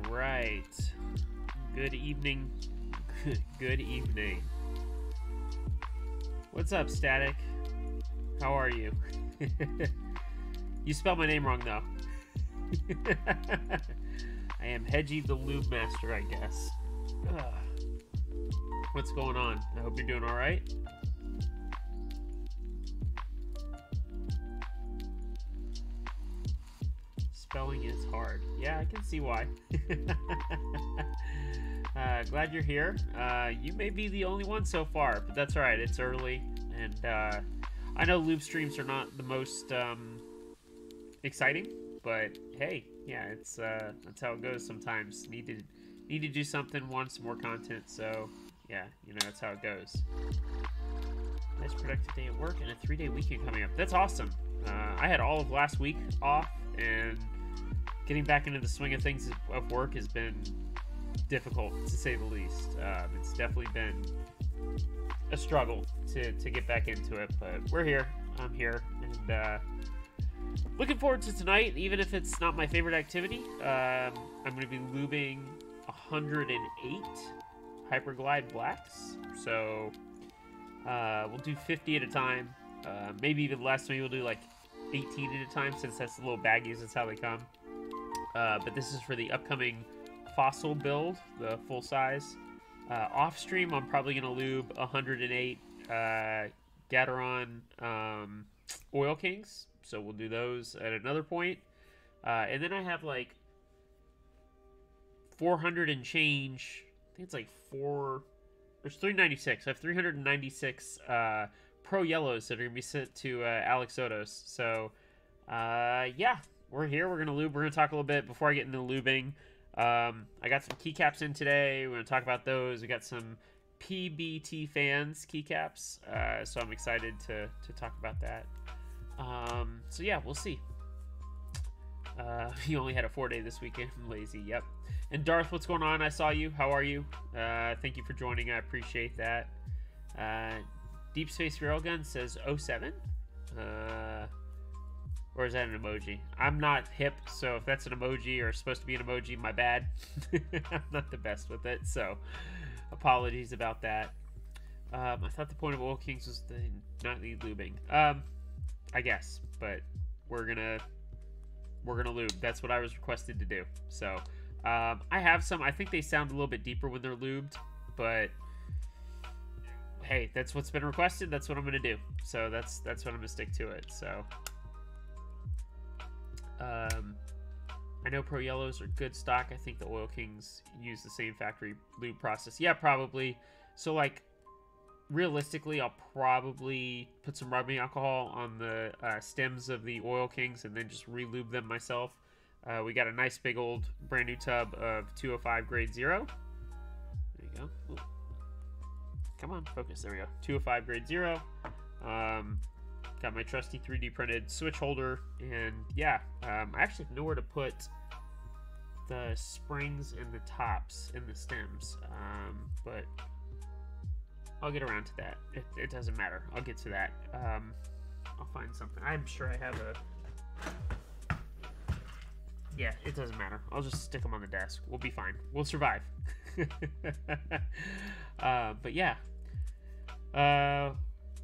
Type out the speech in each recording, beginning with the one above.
All right. Good evening. Good evening. What's up, Static? How are you? You spelled my name wrong, though. I am Hedgie the Lube Master, I guess. What's going on? I hope you're doing all right. Spelling is hard. Yeah, I can see why. Glad you're here. You may be the only one so far, but that's all right. It's early, and I know lube streams are not the most exciting, but hey, yeah, it's that's how it goes sometimes. Need to do something, want some more content, so yeah, you know, that's how it goes. Nice productive day at work and a 3-day weekend coming up. That's awesome. I had all of last week off, and getting back into the swing of things of work has been difficult, to say the least. It's definitely been a struggle to get back into it, but we're here. I'm here, and looking forward to tonight, even if it's not my favorite activity. I'm going to be lubing 108 Hyperglide Blacks, so we'll do 50 at a time, maybe even less. Maybe we'll do like 18 at a time, since that's the little baggies, that's how they come. But this is for the upcoming Fossil build, the full size. Off stream, I'm probably going to lube 108 Gateron Oil Kings, so we'll do those at another point. And then I have like 400 and change. I think it's like there's 396. I have 396 Pro Yellows that are going to be sent to Alex Odos. So, yeah, we're here. We're going to lube. We're going to talk a little bit before I get into lubing. I got some keycaps in today. We're going to talk about those. We got some PBTfans Keycaps. So I'm excited to talk about that. So yeah, we'll see. You only had a 4-day this weekend. I'm lazy. Yep. And Darth, what's going on? I saw you. How are you? Thank you for joining. I appreciate that. Deep Space Railgun says 07. Or is that an emoji? I'm not hip, so if that's an emoji or supposed to be an emoji, my bad. I'm not the best with it, so apologies about that. I thought the point of Oil Kings was the nightly lubing. I guess, but we're gonna lube. That's what I was requested to do. So I have some. I think they sound a little bit deeper when they're lubed, but hey, that's what's been requested. That's what I'm gonna do. So that's what I'm gonna stick to it. So. I know Pro Yellows are good stock. I think the Oil Kings use the same factory lube process. Yeah, probably. So, like, realistically, I'll probably put some rubbing alcohol on the stems of the Oil Kings and then just re-lube them myself. We got a nice big old brand new tub of 205 grade 0. There you go. Ooh. Come on, focus. There we go. 205 grade 0. Got my trusty 3D printed switch holder, and yeah, I actually have nowhere to put the springs and the tops and the stems, but I'll get around to that. It doesn't matter. I'll get to that. I'll find something. I'm sure I have a... Yeah, it doesn't matter. I'll just stick them on the desk. We'll be fine. We'll survive. But yeah.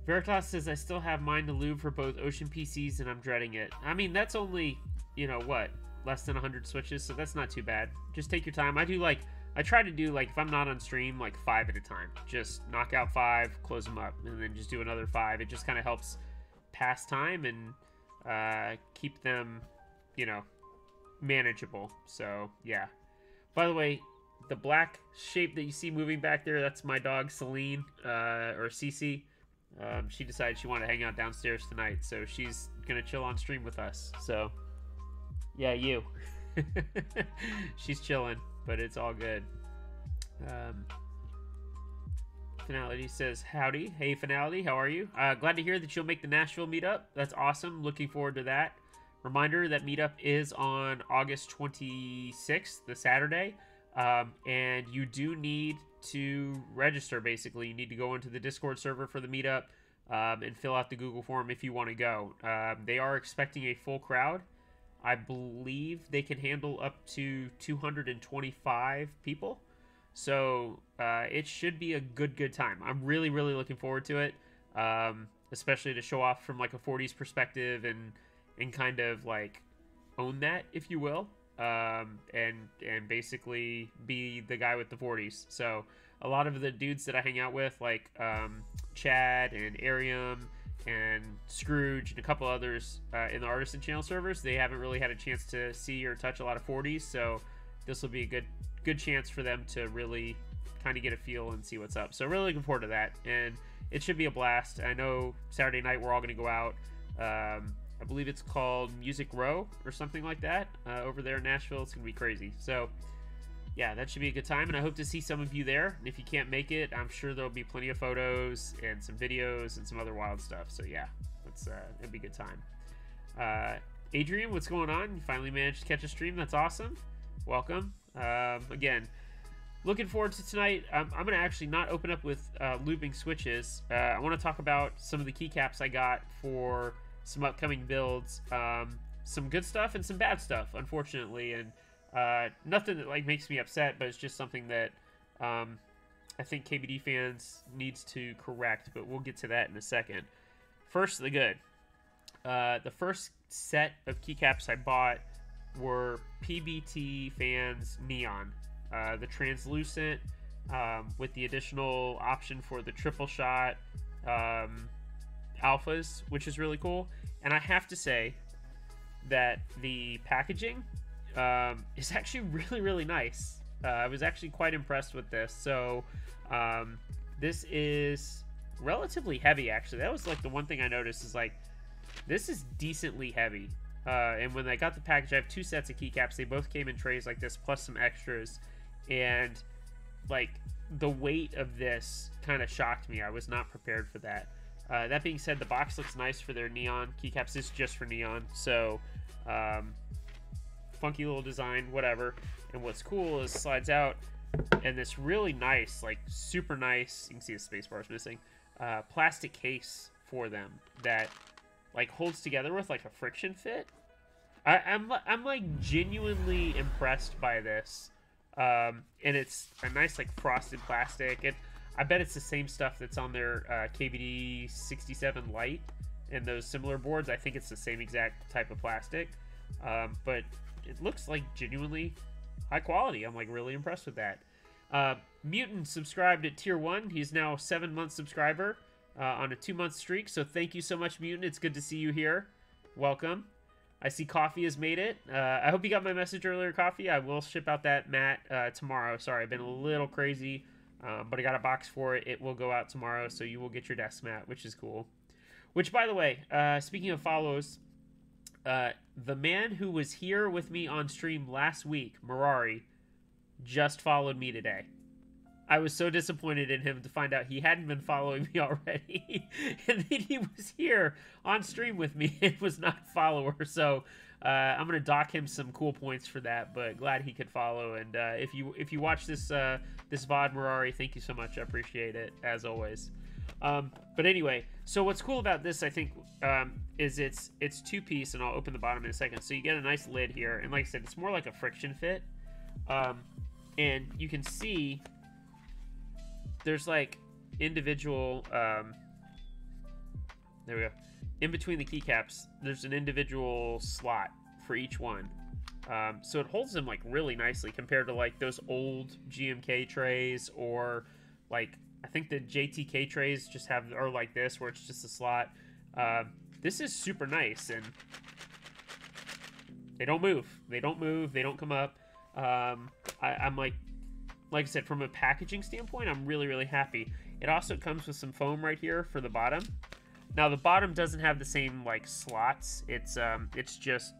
Veritas says, I still have mine to lube for both Ocean PCs, and I'm dreading it. I mean, that's only, you know, what? Less than 100 switches, so that's not too bad. Just take your time. I try to do, like, if I'm not on stream, like, 5 at a time. Just knock out 5, close them up, and then just do another 5. It just kind of helps pass time and keep them, you know, manageable. So, yeah. By the way, the black shape that you see moving back there, that's my dog, Celine, or Cece. She decided she wanted to hang out downstairs tonight, so she's gonna chill on stream with us. So, yeah, you. She's chilling, but it's all good. Finality says, howdy. Hey, Finality, how are you? Glad to hear that you'll make the Nashville meetup. That's awesome. Looking forward to that. Reminder, that meetup is on August 26th, the Saturday. And you do need to register, basically. You need to go into the Discord server for the meetup and fill out the Google form if you want to go. They are expecting a full crowd. I believe they can handle up to 225 people. So it should be a good time. I'm really looking forward to it, especially to show off from like a 40s perspective and kind of like own that, if you will, and basically be the guy with the 40s. So a lot of the dudes that I hang out with, like Chad and Arium and Scrooge and a couple others in the Artisan Channel servers, they haven't really had a chance to see or touch a lot of 40s. So this will be a good chance for them to really kind of get a feel and see what's up. So really looking forward to that, and it should be a blast. I know Saturday night we're all going to go out. I believe it's called Music Row or something like that over there in Nashville. It's going to be crazy. So yeah, that should be a good time, and I hope to see some of you there. And if you can't make it, I'm sure there'll be plenty of photos and some videos and some other wild stuff. So yeah, it'll be a good time. Adrian, what's going on? You finally managed to catch a stream. That's awesome. Welcome. Again, looking forward to tonight. I'm going to actually not open up with Lubing switches. I want to talk about some of the keycaps I got for some upcoming builds. Some good stuff and some bad stuff, unfortunately. And nothing that like makes me upset, but it's just something that I think KBTfans needs to correct. But we'll get to that in a second. First, the good. The first set of keycaps I bought were PBTfans Neon, the translucent with the additional option for the triple shot alphas, which is really cool. And I have to say that the packaging is actually really nice. I was actually quite impressed with this. So this is relatively heavy, actually. That was like the one thing I noticed is like this is decently heavy. And when I got the package, I have two sets of keycaps. They both came in trays like this, plus some extras. And, like, the weight of this kind of shocked me. I was not prepared for that. That being said, the box looks nice for their neon keycaps. This is just for neon. So, funky little design, whatever. And what's cool is it slides out. And this really nice, like, super nice, you can see the space bar is missing, plastic case for them that like holds together with like a friction fit. I'm like genuinely impressed by this, and it's a nice like frosted plastic. I bet it's the same stuff that's on their KBD 67 Lite and those similar boards. I think it's the same exact type of plastic, but it looks like genuinely high quality. I'm like really impressed with that. Mutant subscribed at tier 1. He's now a 7-month subscriber. On a 2-month streak, so thank you so much, Mutant. It's good to see you here. Welcome. I see Coffee has made it. I hope you got my message earlier, Coffee. I will ship out that mat tomorrow. Sorry, I've been a little crazy, but I got a box for it. It will go out tomorrow, so you will get your desk mat, which is cool. Which, by the way, speaking of follows, the man who was here with me on stream last week, Mirari, just followed me today. I was so disappointed in him to find out he hadn't been following me already. And then he was here on stream with me and was not a follower. So I'm going to dock him some cool points for that. But glad he could follow. And if you watch this this VOD, Mirari, thank you so much. I appreciate it, as always. But anyway, so what's cool about this, I think, is it's 2-piece. And I'll open the bottom in a second. So you get a nice lid here. And like I said, it's more like a friction fit. And you can see there's like individual there we go, in between the keycaps there's an individual slot for each one, so it holds them like really nicely compared to like those old GMK trays, or like I think the JTK trays just have, or like this where it's just a slot. This is super nice, and they don't move, they don't come up. I'm like I said, from a packaging standpoint, I'm really happy. It also comes with some foam right here for the bottom. Now the bottom doesn't have the same like slots. It's just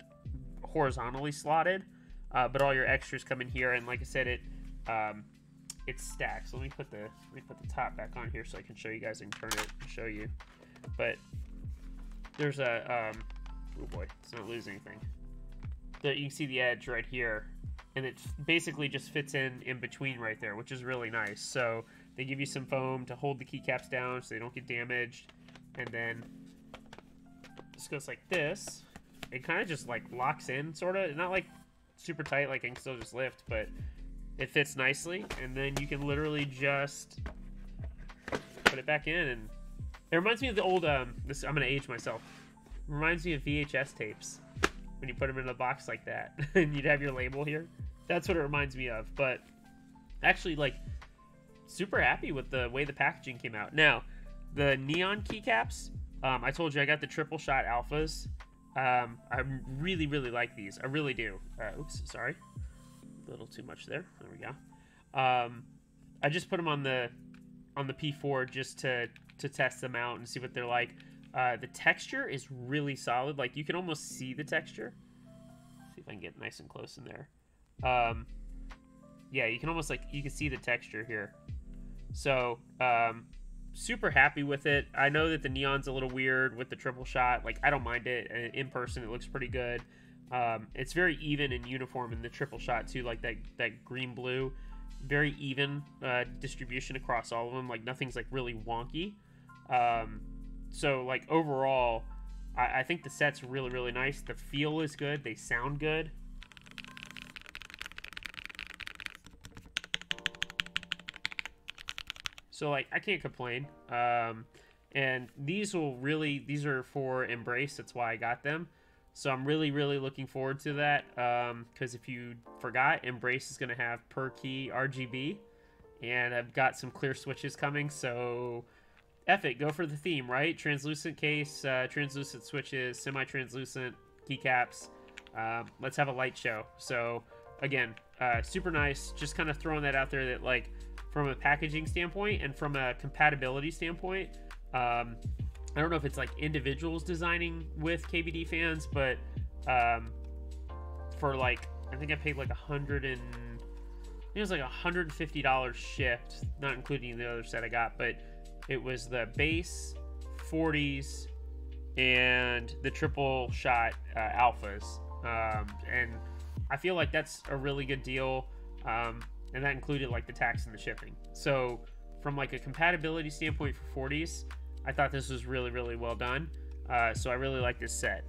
horizontally slotted, but all your extras come in here. And like I said, it stacks. Let me put the top back on here so I can show you guys and turn it and show you. But there's a oh boy, it's not losing anything. You can see the edge right here. And it basically just fits in between right there, which is really nice. So they give you some foam to hold the keycaps down so they don't get damaged. And then this goes like this. it kind of just like locks in, sort of. Not like super tight, like I can still just lift, but it fits nicely. And then you can literally just put it back in, and it reminds me of the old this, I'm gonna age myself. It reminds me of VHS tapes when you put them in a box like that, and you'd have your label here. That's what it reminds me of. But actually, like, super happy with the way the packaging came out. Now, the neon keycaps, I told you I got the triple shot alphas. I really, really like these. I really do. Oops, sorry. A little too much there. There we go. I just put them on the P4 just to test them out and see what they're like. The texture is really solid. Like, you can almost see the texture. See if I can get nice and close in there. Yeah, you can almost, like, you can see the texture here. So, super happy with it. I know that the neon's a little weird with the triple shot. Like, I don't mind it. In person, it looks pretty good. It's very even and uniform in the triple shot, too. Like, that green-blue. Very even distribution across all of them. Like, nothing's, like, really wonky. So, like, overall, I think the set's really, really nice. The feel is good. They sound good. So, like, I can't complain. And these are for Embrace. That's why I got them. So I'm really, really looking forward to that. Because if you forgot, Embrace is going to have per key RGB. And I've got some clear switches coming. So, F it. Go for the theme, right? Translucent case, translucent switches, semi-translucent keycaps. Let's have a light show. So, again, super nice. Just kind of throwing that out there that, like, from a packaging standpoint and from a compatibility standpoint, I don't know if it's like individuals designing with KBD fans, but for like, I think I paid like it was like $150 shipped, not including the other set I got, but it was the base 40s and the triple shot alphas, and I feel like that's a really good deal. And that included like the tax and the shipping. So from like a compatibility standpoint for 40s, I thought this was really, really well done. So I really like this set.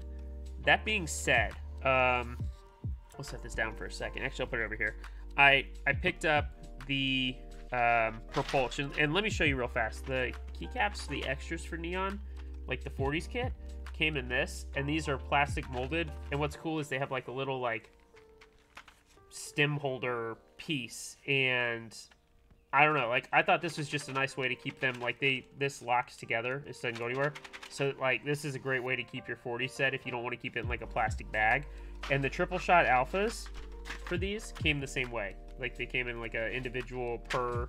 That being said, I'll set this down for a second. Actually, I'll put it over here. I picked up the propulsion, and let me show you real fast. The keycaps, the extras for Neon, like the 40s kit, came in this, and these are plastic molded. And what's cool is they have like a little like stem holder piece, and I don't know, like I thought this was just a nice way to keep them, like this locks together, it doesn't go anywhere. So like this is a great way to keep your 40 set if you don't want to keep it in like a plastic bag. And the triple shot alphas for these came the same way. Like they came in like a individual per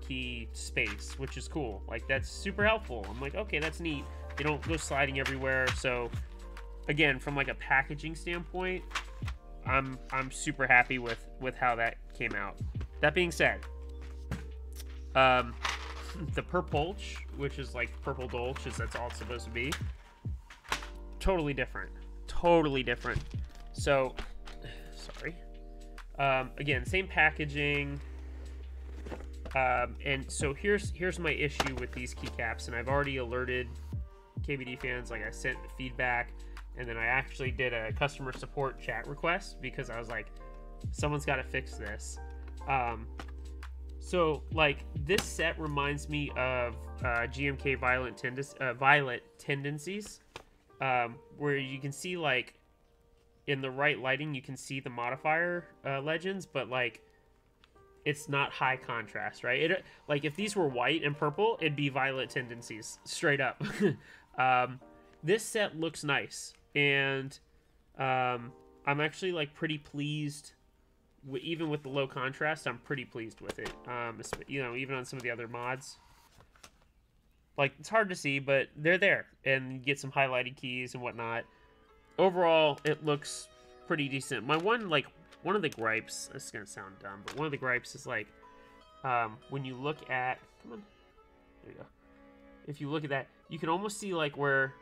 key space, which is cool. Like that's super helpful. I'm like, okay, that's neat. They don't go sliding everywhere. So again, from like a packaging standpoint, I'm super happy with how that came out. That being said, the Purpulch, which is like Purple Dolch, as that's all it's supposed to be, totally different. Totally different. So, sorry. Again, same packaging. And so here's my issue with these keycaps, and I've already alerted KBD fans. Like I sent feedback. And then I actually did a customer support chat request because I was like, someone's got to fix this. So, like, this set reminds me of GMK Violet Tendencies, where you can see, like, in the right lighting, you can see the modifier legends, but, like, it's not high contrast, right? Like, if these were white and purple, it'd be Violet Tendencies, straight up. This set looks nice. And I'm actually like pretty pleased even with the low contrast. I'm pretty pleased with it, you know, even on some of the other mods. Like, it's hard to see, but they're there, and you get some highlighted keys and whatnot. Overall, it looks pretty decent. One of the gripes, this is gonna sound dumb, but one of the gripes is like when you look at, come on, there you go, if you look at that, you can almost see like where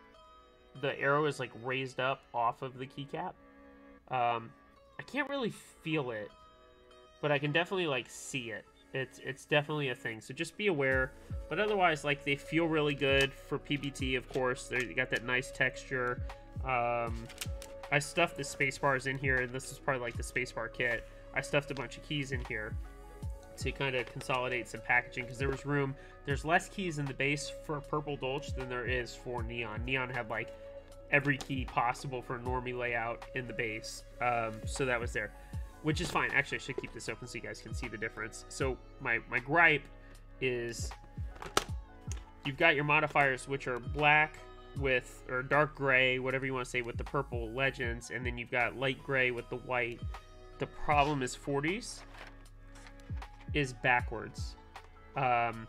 the arrow is like raised up off of the keycap. I can't really feel it, but I can definitely like see it. It's definitely a thing. So just be aware. But otherwise, like, they feel really good for PBT, of course. They got that nice texture. I stuffed the spacebars in here, and this is part of like the spacebar kit. I stuffed a bunch of keys in here to kind of consolidate some packaging because there was room. There's less keys in the base for Purple Dolch than there is for Neon. Neon had like every key possible for a normie layout in the base, so that was there, which is fine. Actually, I should keep this open so you guys can see the difference. So my gripe is you've got your modifiers, which are black with, or dark gray, whatever you want to say, with the purple legends, and then you've got light gray with the white. The problem is 40s is backwards, and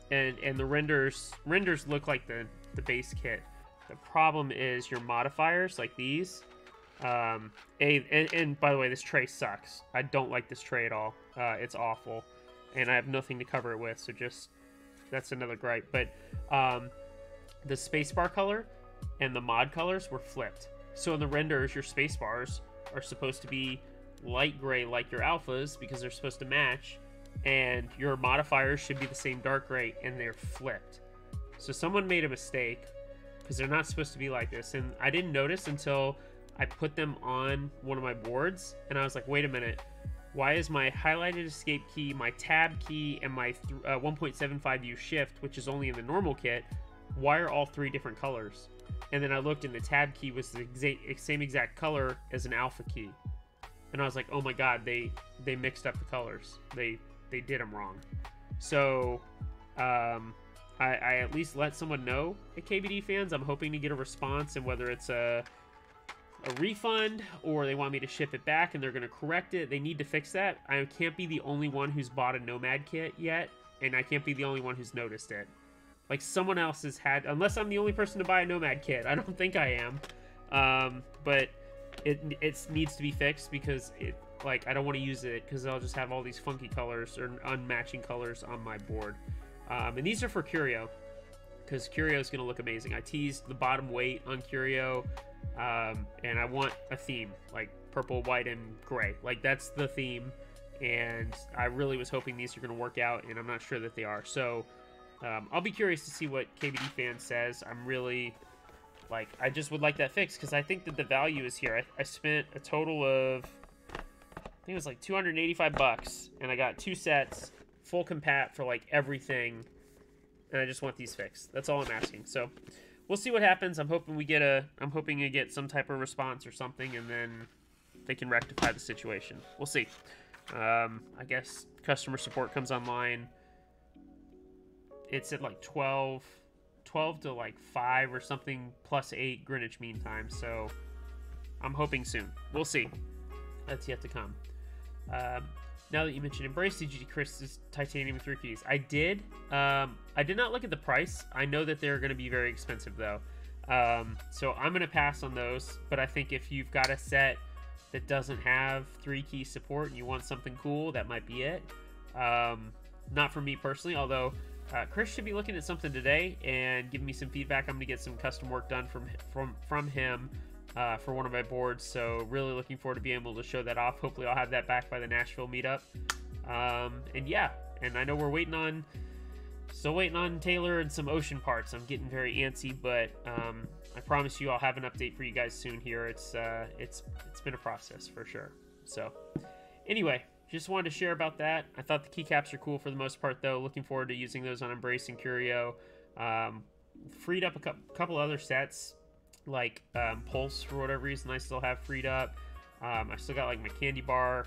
the renders look like the base kit. The problem is your modifiers, like these. And by the way, this tray sucks. I don't like this tray at all. It's awful, and I have nothing to cover it with, so just, that's another gripe. But the spacebar color and the mod colors were flipped. So in the renders, your spacebars are supposed to be light gray like your alphas because they're supposed to match, and your modifiers should be the same dark gray, and they're flipped. So someone made a mistake because they're not supposed to be like this, and I didn't notice until I put them on one of my boards, and I was like, wait a minute, why is my highlighted escape key, my tab key, and my 1.75U shift, which is only in the normal kit, why are all three different colors? And then I looked, and the tab key was the same exact color as an alpha key, and I was like, oh my god, they mixed up the colors. They did them wrong. So I at least let someone know at KBTfans. I'm hoping to get a response, and whether it's a refund or they want me to ship it back and they're going to correct it. They need to fix that. I can't be the only one who's bought a Nomad kit yet, and I can't be the only one who's noticed it. Like, someone else has had, unless I'm the only person to buy a Nomad kit. I don't think I am. But it needs to be fixed because I don't want to use it because I'll just have all these funky colors or unmatching colors on my board. And these are for Curio, because Curio is going to look amazing. I teased the bottom weight on Curio, and I want a theme, like purple, white, and gray. Like, that's the theme, and I really was hoping these are going to work out, and I'm not sure that they are. So I'll be curious to see what KBTfans says. I'm really, like, I just would like that fixed, because I think that the value is here. I spent a total of, I think it was like 285 bucks, and I got 2 sets, full compat for like everything, and I just want these fixed. That's all I'm asking. So we'll see what happens. I'm hoping to get some type of response or something, and then they can rectify the situation. We'll see. I guess customer support comes online. It's at like 12 to like 5 or something, plus 8 Greenwich Mean Time. So I'm hoping soon. We'll see. That's yet to come. Now that you mentioned Embrace, did you Chris's titanium 3 keys? I did. I did not look at the price. I know that they're going to be very expensive, though. So I'm going to pass on those. But I think if you've got a set that doesn't have 3-key support and you want something cool, that might be it. Not for me personally, although Chris should be looking at something today and giving me some feedback. I'm going to get some custom work done from him. For one of my boards, so really looking forward to being able to show that off. Hopefully I'll have that back by the Nashville meetup. And yeah, and I know we're still waiting on Taylor and some ocean parts. I'm getting very antsy, but I promise you I'll have an update for you guys soon here. It's been a process for sure. So anyway, just wanted to share about that. I thought the keycaps are cool for the most part, though. Looking forward to using those on Embrace and Curio. Freed up a couple other sets, like Pulse, for whatever reason I still have freed up. I still got like my candy bar,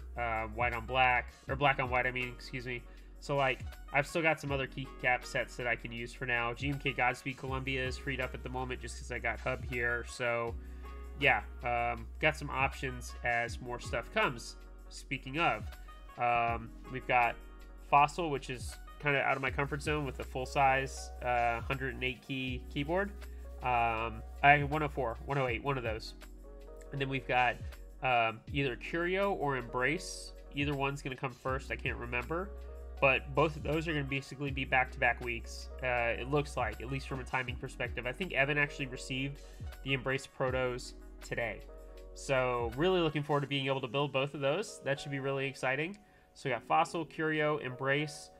white on black, or black on white, I mean, excuse me. So like, I've still got some other keycap sets that I can use for now. GMK Godspeed Columbia is freed up at the moment just because I got hub here. So yeah, got some options as more stuff comes. Speaking of, we've got Fossil, which is kind of out of my comfort zone with a full-size 108 key keyboard. 104, 108, one of those. And then we've got either Curio or Embrace. Either one's going to come first. I can't remember. But both of those are going to basically be back-to-back weeks. It looks like, at least from a timing perspective. I think Evan actually received the Embrace Protos today. So really looking forward to being able to build both of those. That should be really exciting. So we got Fossil, Curio, Embrace.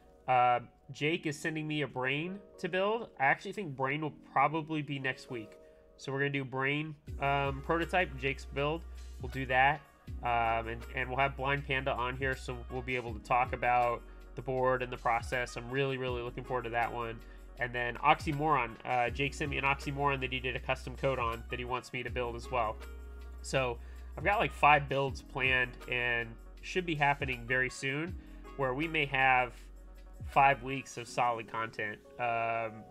Jake is sending me a Brain to build. I actually think Brain will probably be next week. So we're going to do Brain prototype, Jake's build. We'll do that. And we'll have Blind Panda on here, so we'll be able to talk about the board and the process. I'm really, really looking forward to that one. And then Oxymoron. Jake sent me an Oxymoron that he did a custom code on that he wants me to build as well. So I've got like 5 builds planned and should be happening very soon, where we may have 5 weeks of solid content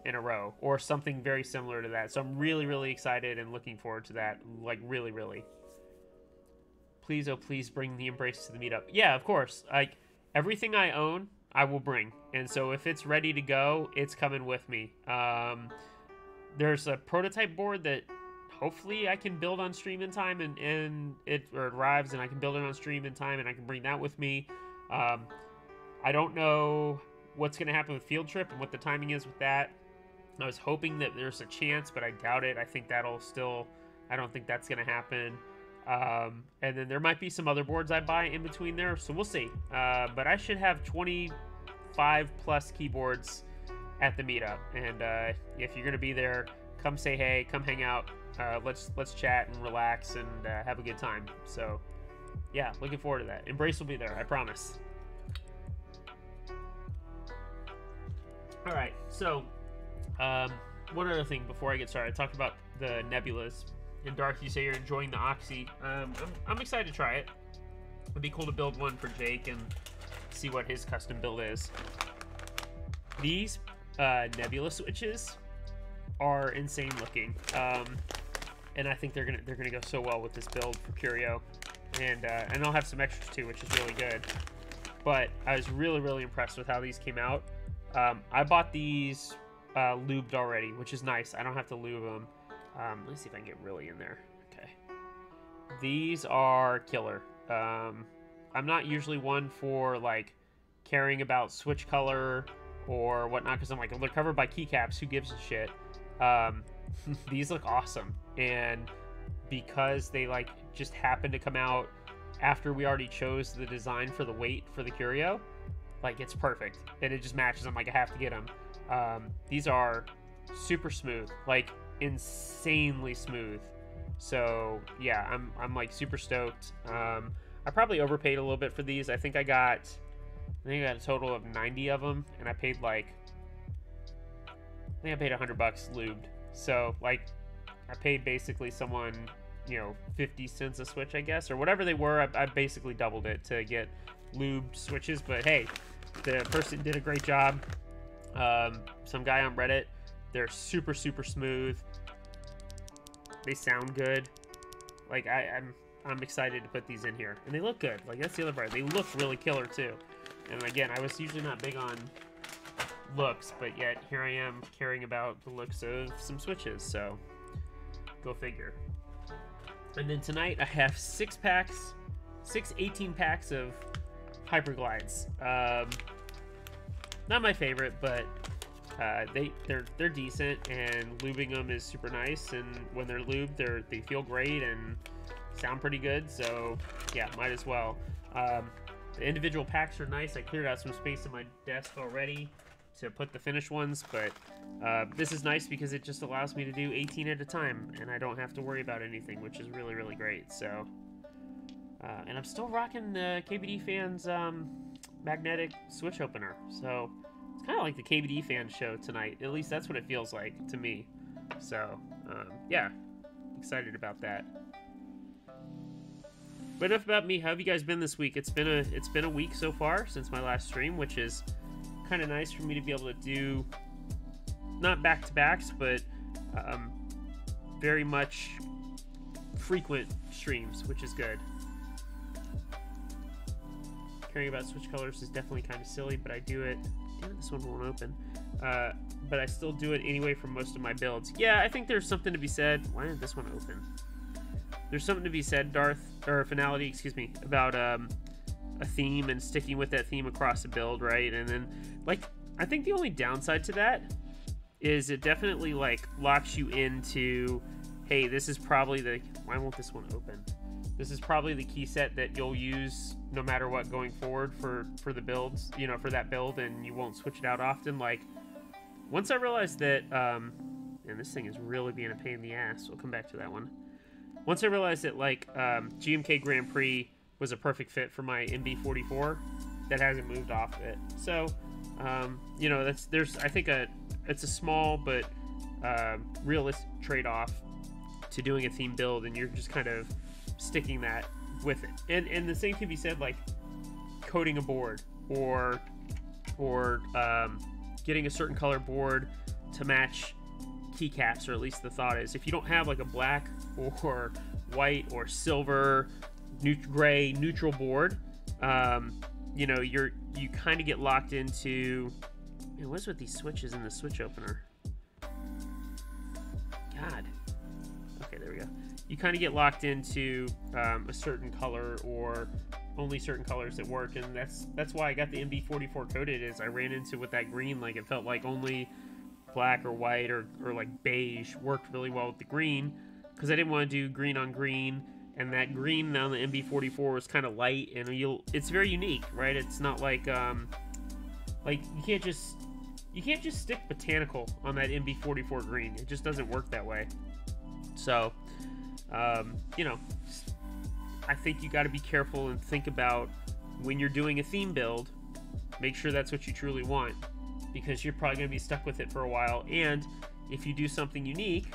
in a row or something very similar to that. So I'm really, really excited and looking forward to that. Like really, really. Please, oh please bring the Embrace to the meetup. Yeah, of course. Like everything I own, I will bring. And so if it's ready to go, it's coming with me. There's a prototype board that hopefully I can build on stream in time, and it arrives and I can build it on stream in time and I can bring that with me. I don't know what's going to happen with Field Trip and what the timing is with that. I was hoping that there's a chance, but I doubt it. I think I don't think that's going to happen. And then there might be some other boards I buy in between there, so we'll see. But I should have 25 plus keyboards at the meetup, and if you're gonna be there, come say hey, come hang out. Let's chat and relax and have a good time. So yeah, looking forward to that. Embrace will be there, I promise. All right, so one other thing before I get started, I talked about the nebulas. And Darth, you say you're enjoying the Oxy. I'm excited to try it. It'd be cool to build one for Jake and see what his custom build is. These nebula switches are insane looking, and I think they're gonna go so well with this build for Curio, and I'll have some extras too, which is really good. But I was really, really impressed with how these came out. I bought these lubed already, which is nice. I don't have to lube them. Let me see if I can get really in there. Okay. These are killer. I'm not usually one for like caring about switch color or whatnot, because I'm like, well, they're covered by keycaps, who gives a shit? These look awesome, and because they like just happened to come out after we already chose the design for the weight for the Curio, like it's perfect, and it just matches. I'm like, I have to get them. These are super smooth, like insanely smooth. So yeah, I'm like super stoked. I probably overpaid a little bit for these. I think I got a total of 90 of them, and I paid like, I think I paid $100 lubed. So like I paid basically someone, 50 cents a switch, I guess, or whatever they were. I basically doubled it to get lubed switches. But hey, the person did a great job. Some guy on Reddit. They're super, super smooth. They sound good. Like I'm excited to put these in here, and they look good. Like that's the other part. They look really killer too. And again, I was usually not big on looks, but yet here I am caring about the looks of some switches. So go figure. And then tonight I have 6 18 packs of Hyperglides. Not my favorite, but they're decent, and lubing them is super nice, and when they're lubed, they feel great and sound pretty good. So yeah, might as well. The individual packs are nice. I cleared out some space in my desk already to put the finished ones, but this is nice because it just allows me to do 18 at a time, and I don't have to worry about anything, which is really, really great. So and I'm still rocking the KBTfans magnetic switch opener, so it's kind of like the KBD fan show tonight. At least that's what it feels like to me. So yeah, excited about that. But enough about me. How have you guys been this week? It's been a week so far since my last stream, which is kind of nice for me to be able to do, not back-to-backs, but very much frequent streams, which is good. Caring about switch colors is definitely kind of silly, but I do it. Damn it, this one won't open. But I still do it anyway for most of my builds. Yeah, I think there's something to be said. Why didn't this one open? There's something to be said, Finality, excuse me, about a theme and sticking with that theme across the build, right? And then, like, I think the only downside to that is it definitely, like, locks you into, hey, this is probably the... Why won't this one open? This is probably the key set that you'll use no matter what going forward for the builds, you know, for that build, and you won't switch it out often. Like, once I realized that, and this thing is really being a pain in the ass. We'll come back to that one. Once I realized that, like, GMK Grand Prix was a perfect fit for my MB44, that hasn't moved off of it. So, you know, I think it's a small but realistic trade-off to doing a theme build, and you're just kind of sticking that with it. And the same can be said, like, coating a board or getting a certain color board to match keycaps, or at least the thought is, if you don't have like a black or white or silver gray neutral board, you know, you kind of get locked into, man, what's with these switches in the switch opener? God. Okay, there we go. You kind of get locked into a certain color, or only certain colors that work, and that's why I got the MB44 coated. Is I ran into with that green, like, it felt like only black or white or like beige worked really well with the green, because I didn't want to do green on green, and that green on the MB44 was kind of light, and it's very unique, right? It's not like you can't just stick botanical on that MB44 green. It just doesn't work that way. So, you know, I think you got to be careful and think about, when you're doing a theme build, make sure that's what you truly want, because you're probably going to be stuck with it for a while. And if you do something unique,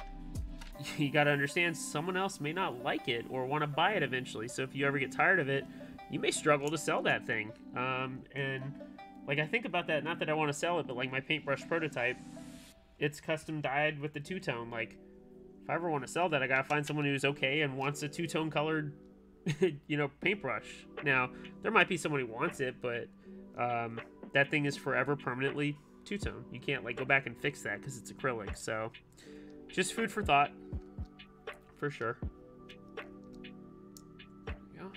you got to understand someone else may not like it or want to buy it eventually. So if you ever get tired of it, you may struggle to sell that thing. And like, I think about that, not that I want to sell it, but like my paintbrush prototype, it's custom dyed with the two-tone. Like, if I ever want to sell that, I got to find someone who's okay and wants a two-tone colored, you know, paintbrush. Now, there might be someone who wants it, but that thing is forever permanently two-tone. You can't like go back and fix that because it's acrylic. So just food for thought, for sure. There we go.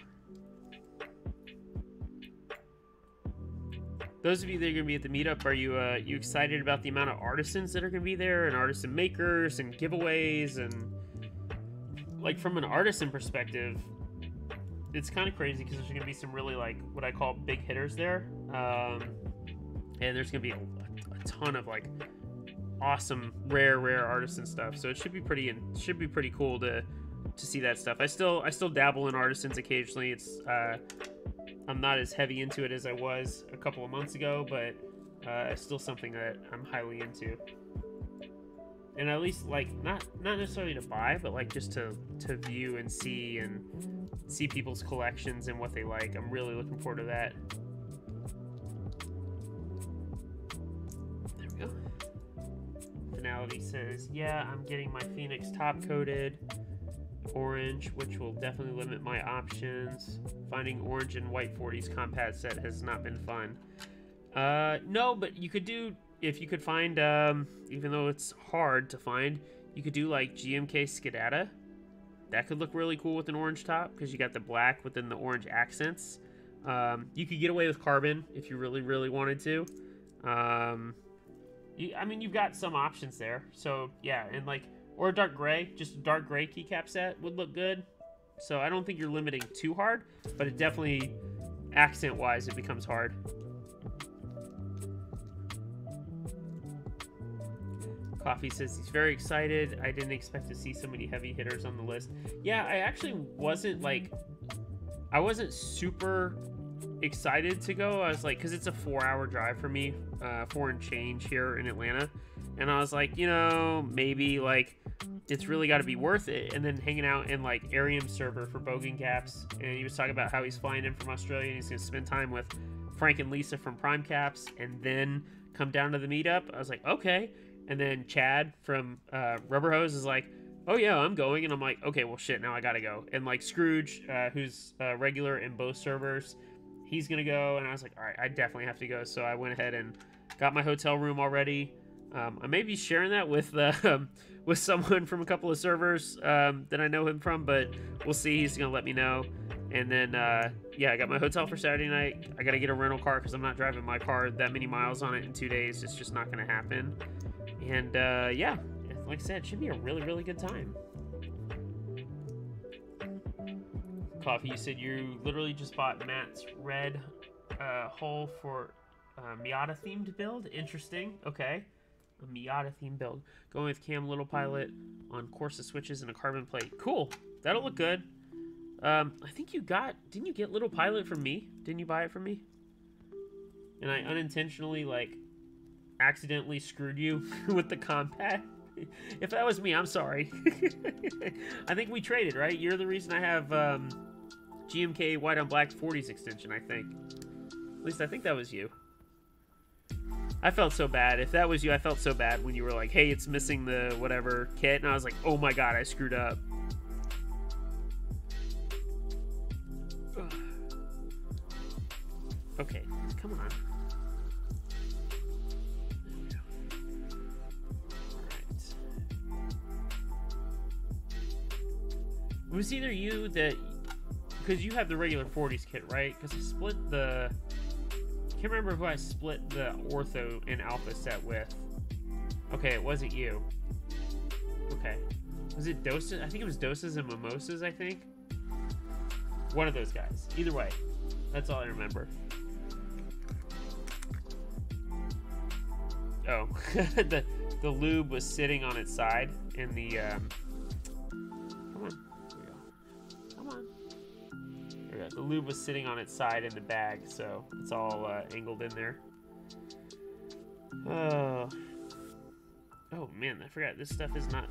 Those of you that are going to be at the meetup, are you excited about the amount of artisans that are going to be there, and artisan makers and giveaways? And like, from an artisan perspective, it's kind of crazy because there's going to be some really, like, what I call big hitters there. And there's going to be a ton of like awesome rare artisan stuff. So it should be pretty cool to see that stuff. I still dabble in artisans occasionally. It's I'm not as heavy into it as I was a couple of months ago, but it's still something that I'm highly into. And at least, like, not necessarily to buy, but like just to view and see people's collections and what they like. I'm really looking forward to that. There we go. Finality says, yeah, I'm getting my Phoenix top coated orange, which will definitely limit my options. Finding orange and white 40s compat set has not been fun. No, but you could do, if you could find, even though it's hard to find, you could do like GMK Skidata. That could look really cool with an orange top, because you got the black within the orange accents. You could get away with carbon if you really wanted to. I mean, you've got some options there. So yeah, and like, or a dark gray, just a dark gray keycap set would look good. So I don't think you're limiting too hard, but it definitely, accent-wise, it becomes hard. Coffee says he's very excited. I didn't expect to see so many heavy hitters on the list. Yeah, I actually wasn't like, I wasn't super excited to go. I was like, because it's a 4-hour drive for me, 4 and change here in Atlanta. And I was like, you know, maybe like it's really got to be worth it. And then hanging out in like Arium's server for Bogan Caps, and he was talking about how he's flying in from Australia and he's going to spend time with Frank and Lisa from Prime Caps and then come down to the meetup. I was like, okay. And then Chad from Rubber Hose is like, oh yeah, I'm going. And I'm like, okay, well shit, now I gotta go. And like Scrooge, who's regular in both servers, he's gonna go. And I was like, all right, I definitely have to go. So I went ahead and got my hotel room already. I may be sharing that with someone from a couple of servers that I know him from, but we'll see. He's gonna let me know. And then yeah, I got my hotel for Saturday night. I gotta get a rental car because I'm not driving my car that many miles on it in 2 days. It's just not gonna happen. And yeah, like I said, it should be a really good time. Coffee, you said you literally just bought Matt's red hole for Miata themed build. Interesting. Okay. A Miata themed build. Going with Cam Little Pilot on Corsa switches and a carbon plate. Cool. That'll look good. I think you got... Didn't you get Little Pilot from me? Didn't you buy it from me? And I unintentionally, like, accidentally screwed you with the compact. If that was me, I'm sorry. I think we traded, right? You're the reason I have GMK White on Black 40s extension, I think. At least I think that was you. I felt so bad. If that was you, I felt so bad when you were like, hey, it's missing the whatever kit. And I was like, oh my god, I screwed up. Okay, come on. There we go. Alright. It was either you that... Because you have the regular 40s kit, right? Because I split the... I can't remember who I split the Ortho and Alpha set with. Okay, it wasn't you. Okay. Was it Doses? I think it was Doses and Mimosas, I think. One of those guys. Either way. That's all I remember. Oh. the lube was sitting on its side in the... Come on. Here we go. Come on. There we go. The lube was sitting on its side in the bag, so it's all angled in there. Oh man, I forgot. This stuff is not...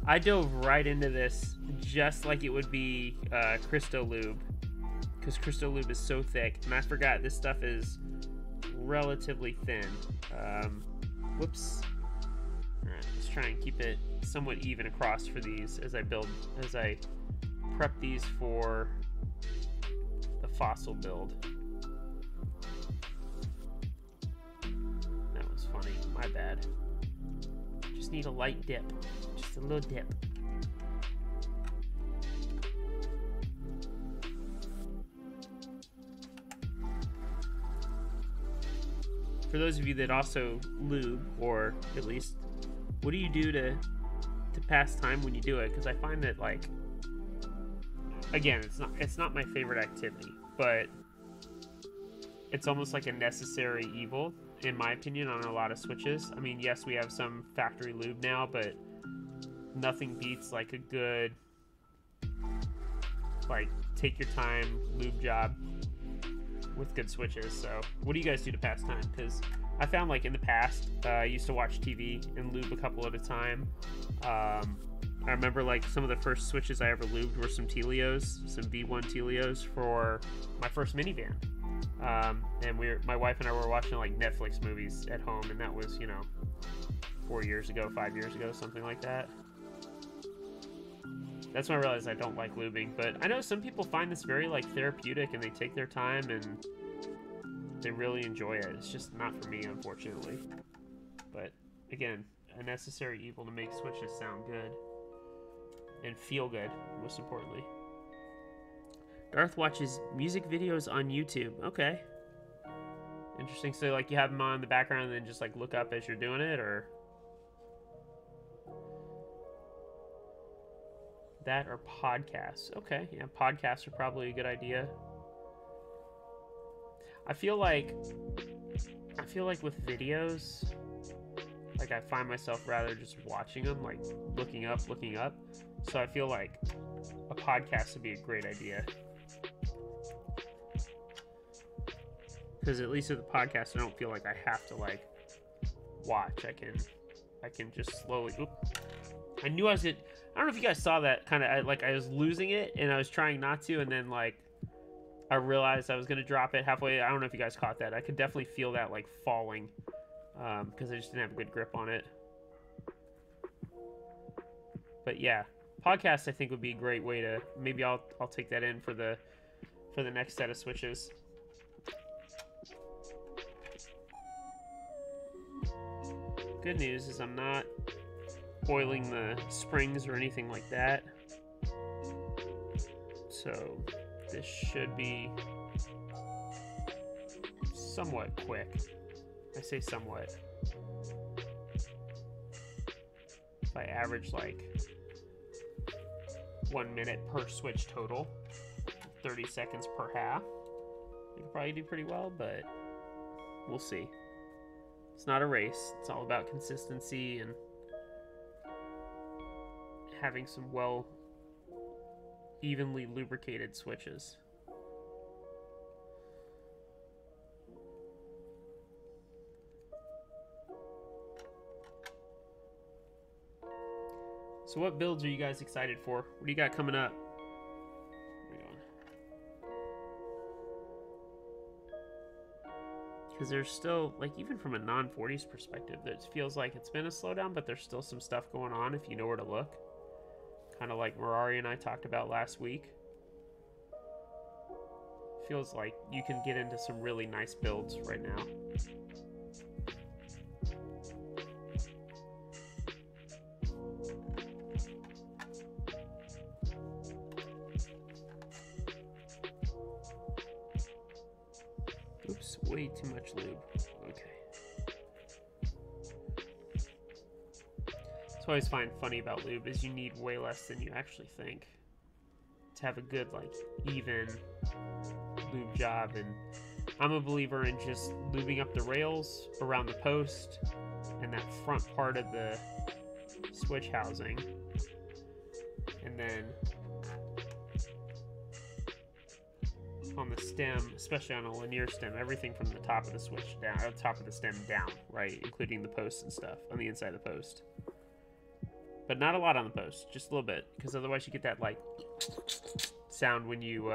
I dove right into this just like it would be Cristo Lube. Because Cristo Lube is so thick. And I forgot this stuff is relatively thin. Whoops. Alright, let's try and keep it somewhat even across for these as I prep these for the fossil build. That was funny. My bad. Just need a light dip. Just a little dip. For those of you that also lube, or at least, what do you do to pass time when you do it? Because I find that, like, again, it's not my favorite activity, but it's almost like a necessary evil, in my opinion, on a lot of switches. I mean, yes, we have some factory lube now, but nothing beats like a good, like, take your time lube job with good switches. So what do you guys do to pass time? Because I found, like, in the past, I used to watch TV and lube a couple at a time. I remember, like, some of the first switches I ever lubed were some Telios, some V1 Telios for my first minivan. And my wife and I were watching, like, Netflix movies at home, and that was, you know, 4 years ago, 5 years ago, something like that. That's when I realized I don't like lubing, but I know some people find this very, like, therapeutic, and they take their time and they really enjoy it. It's just not for me, unfortunately. But again, a necessary evil to make switches sound good and feel good, most importantly. Darth watches music videos on YouTube. Okay. Interesting. So, like, you have them on in the background and then just, like, look up as you're doing it, or... That or podcasts. Okay, yeah, podcasts are probably a good idea. I feel like with videos, like, I find myself rather just watching them, like, looking up. So I feel like a podcast would be a great idea. Because at least with the podcast, I don't feel like I have to, like, watch. I can just slowly... Oop. I knew I was I don't know if you guys saw that kind of, like, I was losing it and I was trying not to, and then, like, I realized I was going to drop it halfway. I don't know if you guys caught that. I could definitely feel that, like, falling because I just didn't have a good grip on it. But yeah, podcasts I think would be a great way to, maybe I'll take that in for the next set of switches. Good news is I'm not oiling the springs or anything like that, so this should be somewhat quick. I say somewhat. If I average, like, 1 minute per switch total, 30 seconds per half. You could probably do pretty well, but we'll see. It's not a race. It's all about consistency and having some well, evenly lubricated switches. So what builds are you guys excited for? What do you got coming up? Because there's still, like, even from a non-40s perspective, it feels like it's been a slowdown, but there's still some stuff going on if you know where to look. Kind of like Mirari and I talked about last week. Feels like you can get into some really nice builds right now. Oops, way too much lube. Okay. That's what I always find funny about lube is you need way less than you actually think to have a good, like, even lube job. And I'm a believer in just lubing up the rails around the post and that front part of the switch housing, and then on the stem, especially on a linear stem, everything from the top of the switch down, or the top of the stem down, right, including the posts and stuff on the inside of the post. But not a lot on the post, just a little bit, because otherwise you get that, like, sound when you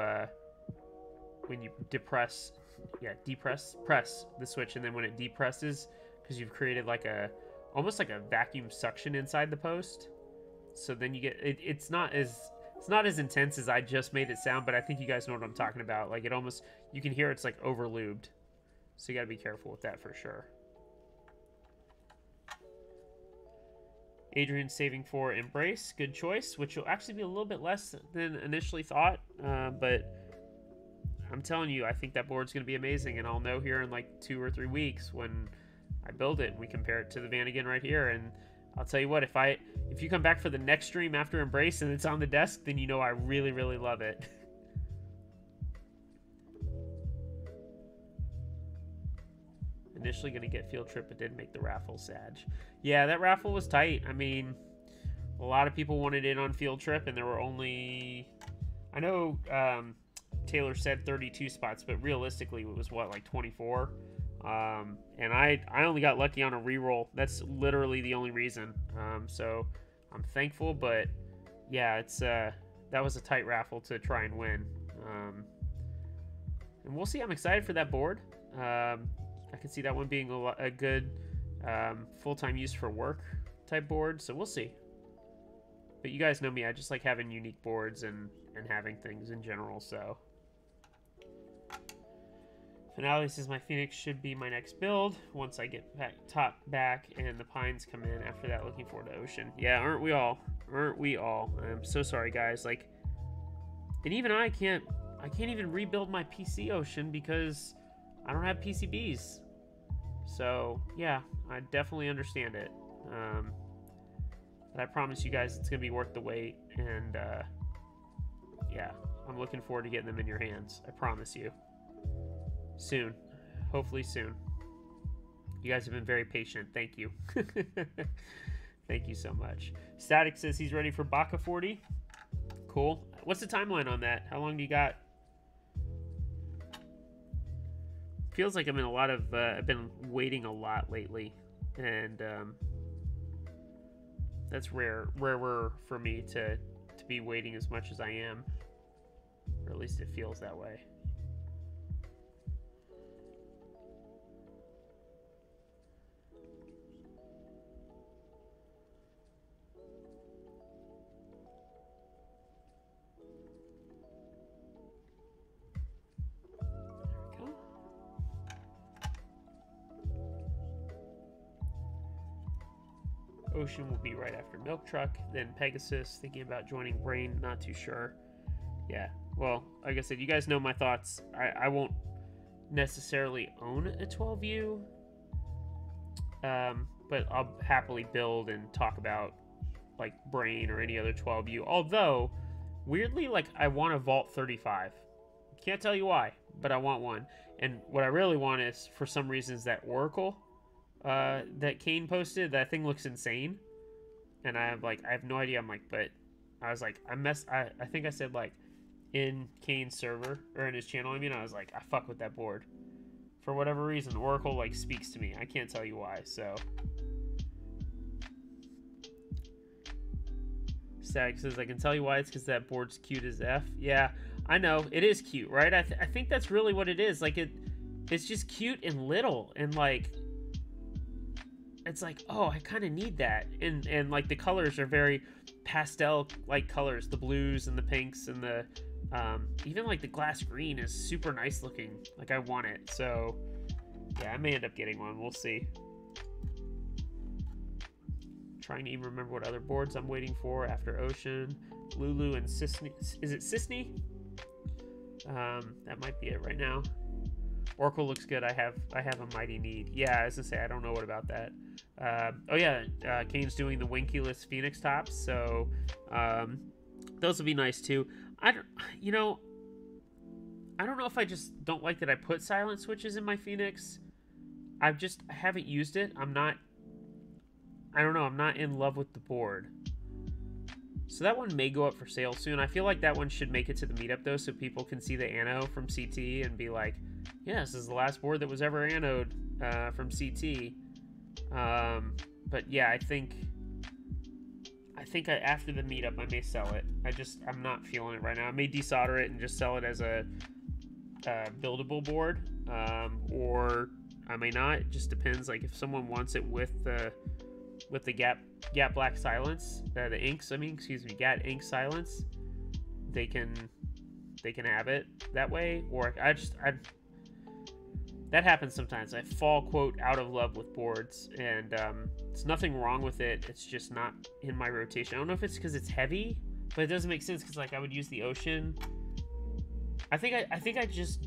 press the switch, and then when it depresses, because you've created like almost like a vacuum suction inside the post. So then you get it's not as intense as I just made it sound, but I think you guys know what I'm talking about. Like, it almost, you can hear it's like over lubed, so you got to be careful with that for sure. Adrian's saving for Embrace, good choice, which will actually be a little bit less than initially thought, but I'm telling you, I think that board's going to be amazing, and I'll know here in like 2 or 3 weeks when I build it and we compare it to the Vanagon right here. And I'll tell you what, if you come back for the next stream after Embrace and it's on the desk, then you know I really, really love it. Initially going to get Field Trip, but didn't make the raffle, Sag. Yeah, that raffle was tight. I mean, a lot of people wanted in on Field Trip, and there were only, I know Taylor said 32 spots, but realistically it was what, like 24? And I only got lucky on a reroll. That's literally the only reason. So I'm thankful, but yeah, it's that was a tight raffle to try and win. And we'll see. I'm excited for that board. I can see that one being a good full-time use for work type board, so we'll see. But you guys know me, I just like having unique boards and having things in general, so. Finale says my Phoenix should be my next build once I get top back and the Pines come in. After that, looking forward to Ocean. Yeah, aren't we all? Aren't we all? I'm so sorry, guys. Like, and even I can't even rebuild my PC Ocean because I don't have PCBs. So yeah, I definitely understand it. But I promise you guys it's gonna be worth the wait, and yeah, I'm looking forward to getting them in your hands. I promise you. Soon. Hopefully soon. You guys have been very patient. Thank you. Thank you so much. Static says he's ready for Baka 40. Cool. What's the timeline on that? How long do you got? Feels like I'm in a lot of I've been waiting a lot lately, and that's rarer for me to be waiting as much as I am, or at least it feels that way. Ocean will be right after Milk Truck, then Pegasus. Thinking about joining Brain, not too sure. Yeah, well, like I said, you guys know my thoughts. I won't necessarily own a 12U, but I'll happily build and talk about like Brain or any other 12U. Although weirdly, like, I want a Vault 35. Can't tell you why, but I want one. And what I really want is, for some reason, is that Oracle that Kane posted. That thing looks insane. And I have no idea. I'm like, but I was like, I think I said, like, in Kane's server, or in his channel, I mean, I was like, I fuck with that board. For whatever reason, Oracle, like, speaks to me. I can't tell you why, so. Stag says, I can tell you why. It's because that board's cute as F. Yeah, I know. It is cute, right? I think that's really what it is. Like, it's just cute and little. And, like, it's like, oh, I kind of need that. And, like, the colors are very pastel-like colors. The blues and the pinks and the... even, like, the glass green is super nice looking. Like, I want it. So, yeah, I may end up getting one. We'll see. Trying to even remember what other boards I'm waiting for after Ocean, Lulu, and Sisney. Is it Sisney? That might be it right now. Oracle looks good. I have a Mighty Need. Yeah, I was gonna say I don't know what about that. Oh yeah, Kane's doing the Winkyless Phoenix tops, so those will be nice too. I don't know if I just don't like that I put silent switches in my Phoenix. I haven't used it. I don't know, I'm not in love with the board. So that one may go up for sale soon. I feel like that one should make it to the meetup though, so people can see the ano from CT and be like, yeah, this is the last board that was ever anode from CT. But yeah, I think after the meetup I may sell it. I'm not feeling it right now. I may desolder it and just sell it as a buildable board, or I may not. It just depends. Like if someone wants it with the Gap Black Silence, the inks. I mean, excuse me, Gat Ink Silence. They can have it that way, or that happens sometimes. I fall, quote, out of love with boards, and it's nothing wrong with it. It's just not in my rotation. I don't know if it's because it's heavy, but it doesn't make sense because like I would use the Ocean. I think I just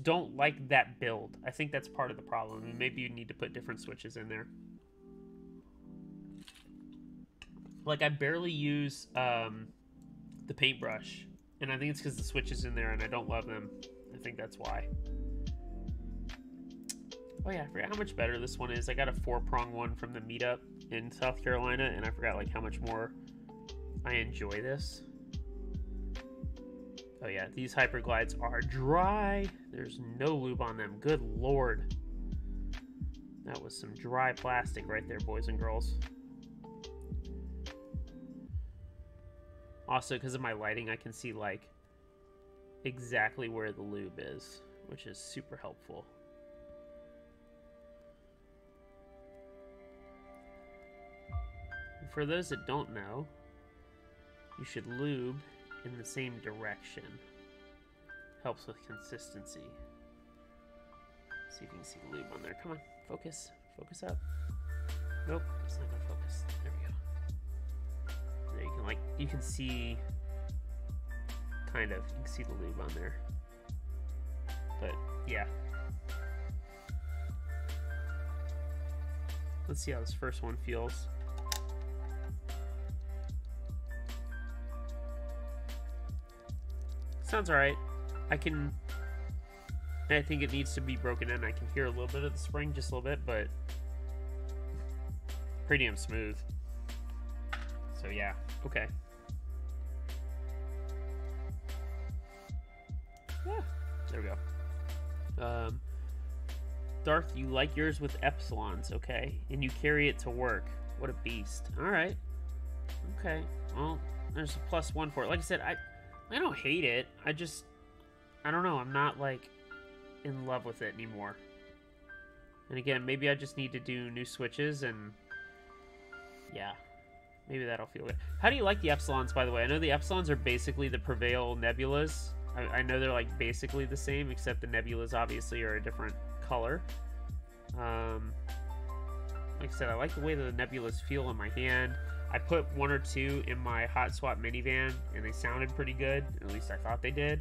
don't like that build. I think that's part of the problem, and maybe you need to put different switches in there. Like I barely use the paintbrush, and I think it's because the switches in there, and I don't love them. I think that's why. Oh yeah, I forgot how much better this one is. I got a 4-prong one from the meetup in South Carolina, and I forgot like how much more I enjoy this. Oh yeah, these Hyperglides are dry. There's no lube on them. Good lord. That was some dry plastic right there, boys and girls. Also, because of my lighting, I can see like exactly where the lube is, which is super helpful. And for those that don't know, you should lube in the same direction. Helps with consistency. See if you can see the lube on there. Come on, focus. Focus up. Nope, it's not gonna focus. There we go. There you can see kind of, you can see the lube on there. But yeah. Let's see how this first one feels. Sounds alright. I think it needs to be broken in. I can hear a little bit of the spring, just a little bit, but pretty damn smooth. So yeah, okay. Yeah, there we go. Darth, you like yours with epsilons, okay? And you carry it to work. What a beast. Alright. Okay. Well, there's a +1 for it. Like I said, I don't hate it. I don't know. I'm not, like, in love with it anymore. And again, maybe I just need to do new switches and... yeah. Maybe that'll feel good. How do you like the epsilons, by the way? I know the epsilons are basically the Prevail nebulas. I know they're, like, basically the same, except the nebulas, obviously, are a different color. Like I said, I like the way the nebulas feel in my hand. I put 1 or 2 in my Hot Swap minivan, and they sounded pretty good. At least I thought they did.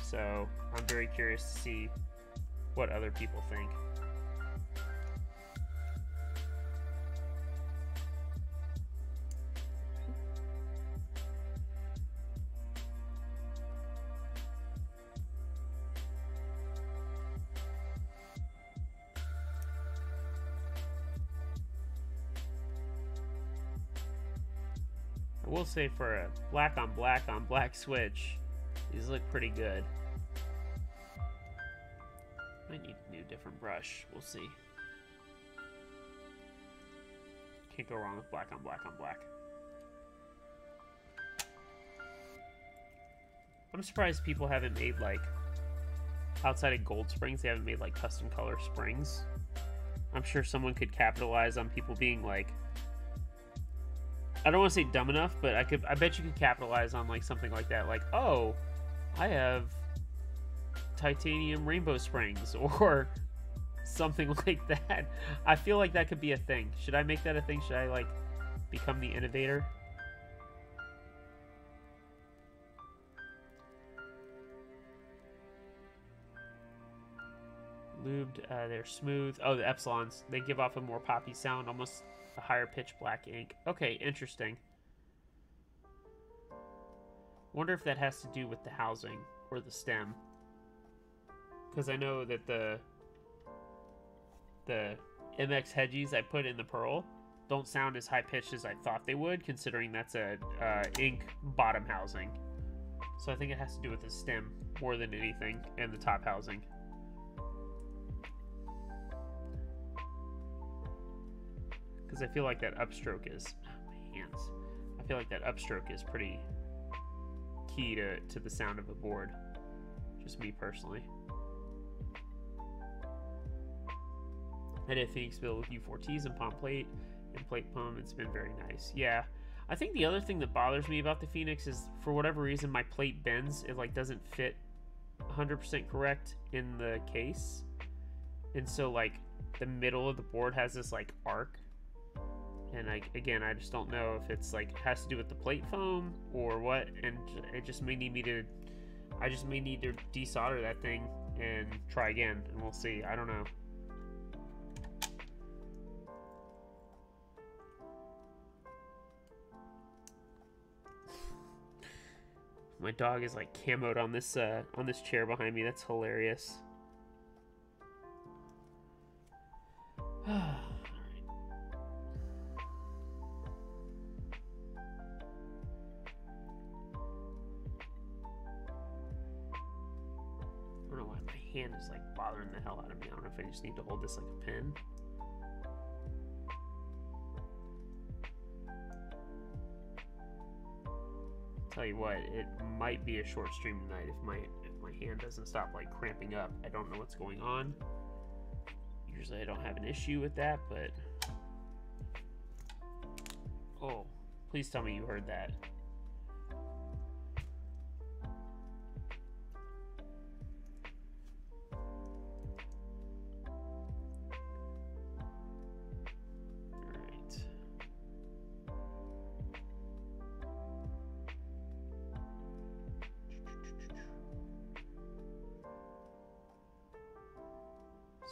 So I'm very curious to see what other people think. I will say for a black on black switch, these look pretty good. Might need a new different brush. We'll see. Can't go wrong with black on black on black. I'm surprised people haven't made, like, outside of gold springs, they haven't made, like, custom color springs. I'm sure someone could capitalize on people being, like, I don't want to say dumb enough, but I bet you could capitalize on, like, something like that. Like, oh, I have titanium rainbow springs, or something like that. I feel like that could be a thing. Should I make that a thing? Should I, like, become the innovator? Lubed, they're smooth. Oh, the Epsilons, they give off a more poppy sound, almost a higher pitch black ink. Okay, interesting. Wonder if that has to do with the housing or the stem, because I know that the MX Hedgies I put in the Pearl don't sound as high pitched as I thought they would, considering that's a ink bottom housing. So I think it has to do with the stem more than anything, and the top housing. Because I feel like that upstroke is... Oh, my hands. I feel like that upstroke is pretty key to the sound of a board. Just me personally. I did Phoenix build with U4Ts and palm plate and plate palm. It's been very nice. Yeah. I think the other thing that bothers me about the Phoenix is, for whatever reason, my plate bends. It, like, doesn't fit 100% correct in the case. And so, like, the middle of the board has this, like, arc. And again, I just don't know if it's like has to do with the plate foam or what, and it just may need me to. I just may need to desolder that thing and try again, and we'll see. I don't know. My dog is like camoed on this chair behind me. That's hilarious. Hand is like bothering the hell out of me. I don't know if I just need to hold this like a pen. Tell you what, it might be a short stream tonight if my hand doesn't stop like cramping up. I don't know what's going on. Usually I don't have an issue with that, but oh, please tell me you heard that.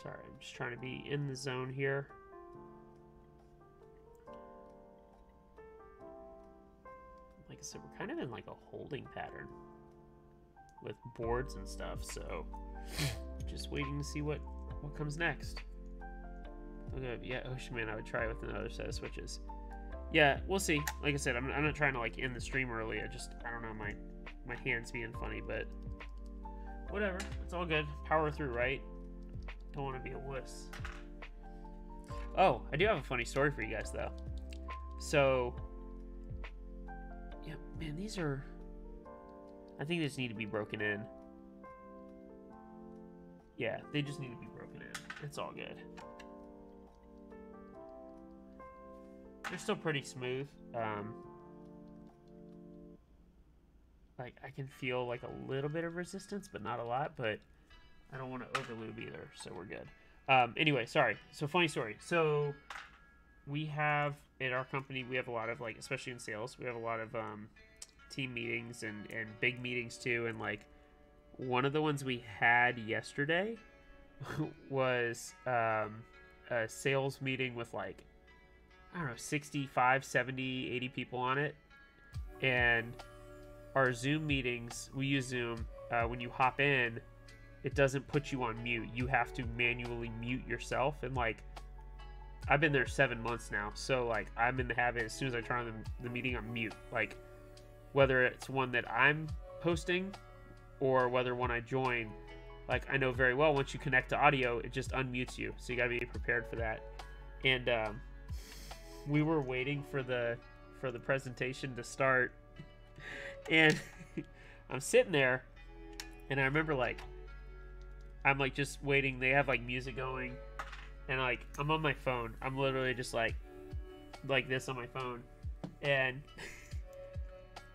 Sorry, I'm just trying to be in the zone here. Like I said, we're kind of in like a holding pattern with boards and stuff, so just waiting to see what comes next. Okay, yeah, Ocean Man, I would try with another set of switches. Yeah, we'll see. Like I said, I'm not trying to like end the stream early. I don't know, my hands being funny, but whatever. It's all good. Power through, right? Don't want to be a wuss. Oh, I do have a funny story for you guys though. So, yeah, man, these are. I think they just need to be broken in. Yeah, they just need to be broken in. It's all good. They're still pretty smooth. Like I can feel like a little bit of resistance, but not a lot. But I don't want to overlube either, so we're good. Anyway, sorry. So funny story. So we have at our company, we have a lot of like, especially in sales, we have a lot of team meetings and big meetings too. And like one of the ones we had yesterday was a sales meeting with like, I don't know, 65, 70, 80 people on it. And our Zoom meetings, we use Zoom, when you hop in, it doesn't put you on mute. You have to manually mute yourself. And like, I've been there 7 months now, so like I'm in the habit as soon as I turn on the meeting, I'm mute. Like whether it's one that I'm hosting or whether when I join, like I know very well once you connect to audio, it just unmutes you. So you gotta be prepared for that. And we were waiting for the presentation to start, and I'm sitting there, and I remember like I'm like just waiting. They have like music going, and like I'm on my phone. I'm literally just like this on my phone, and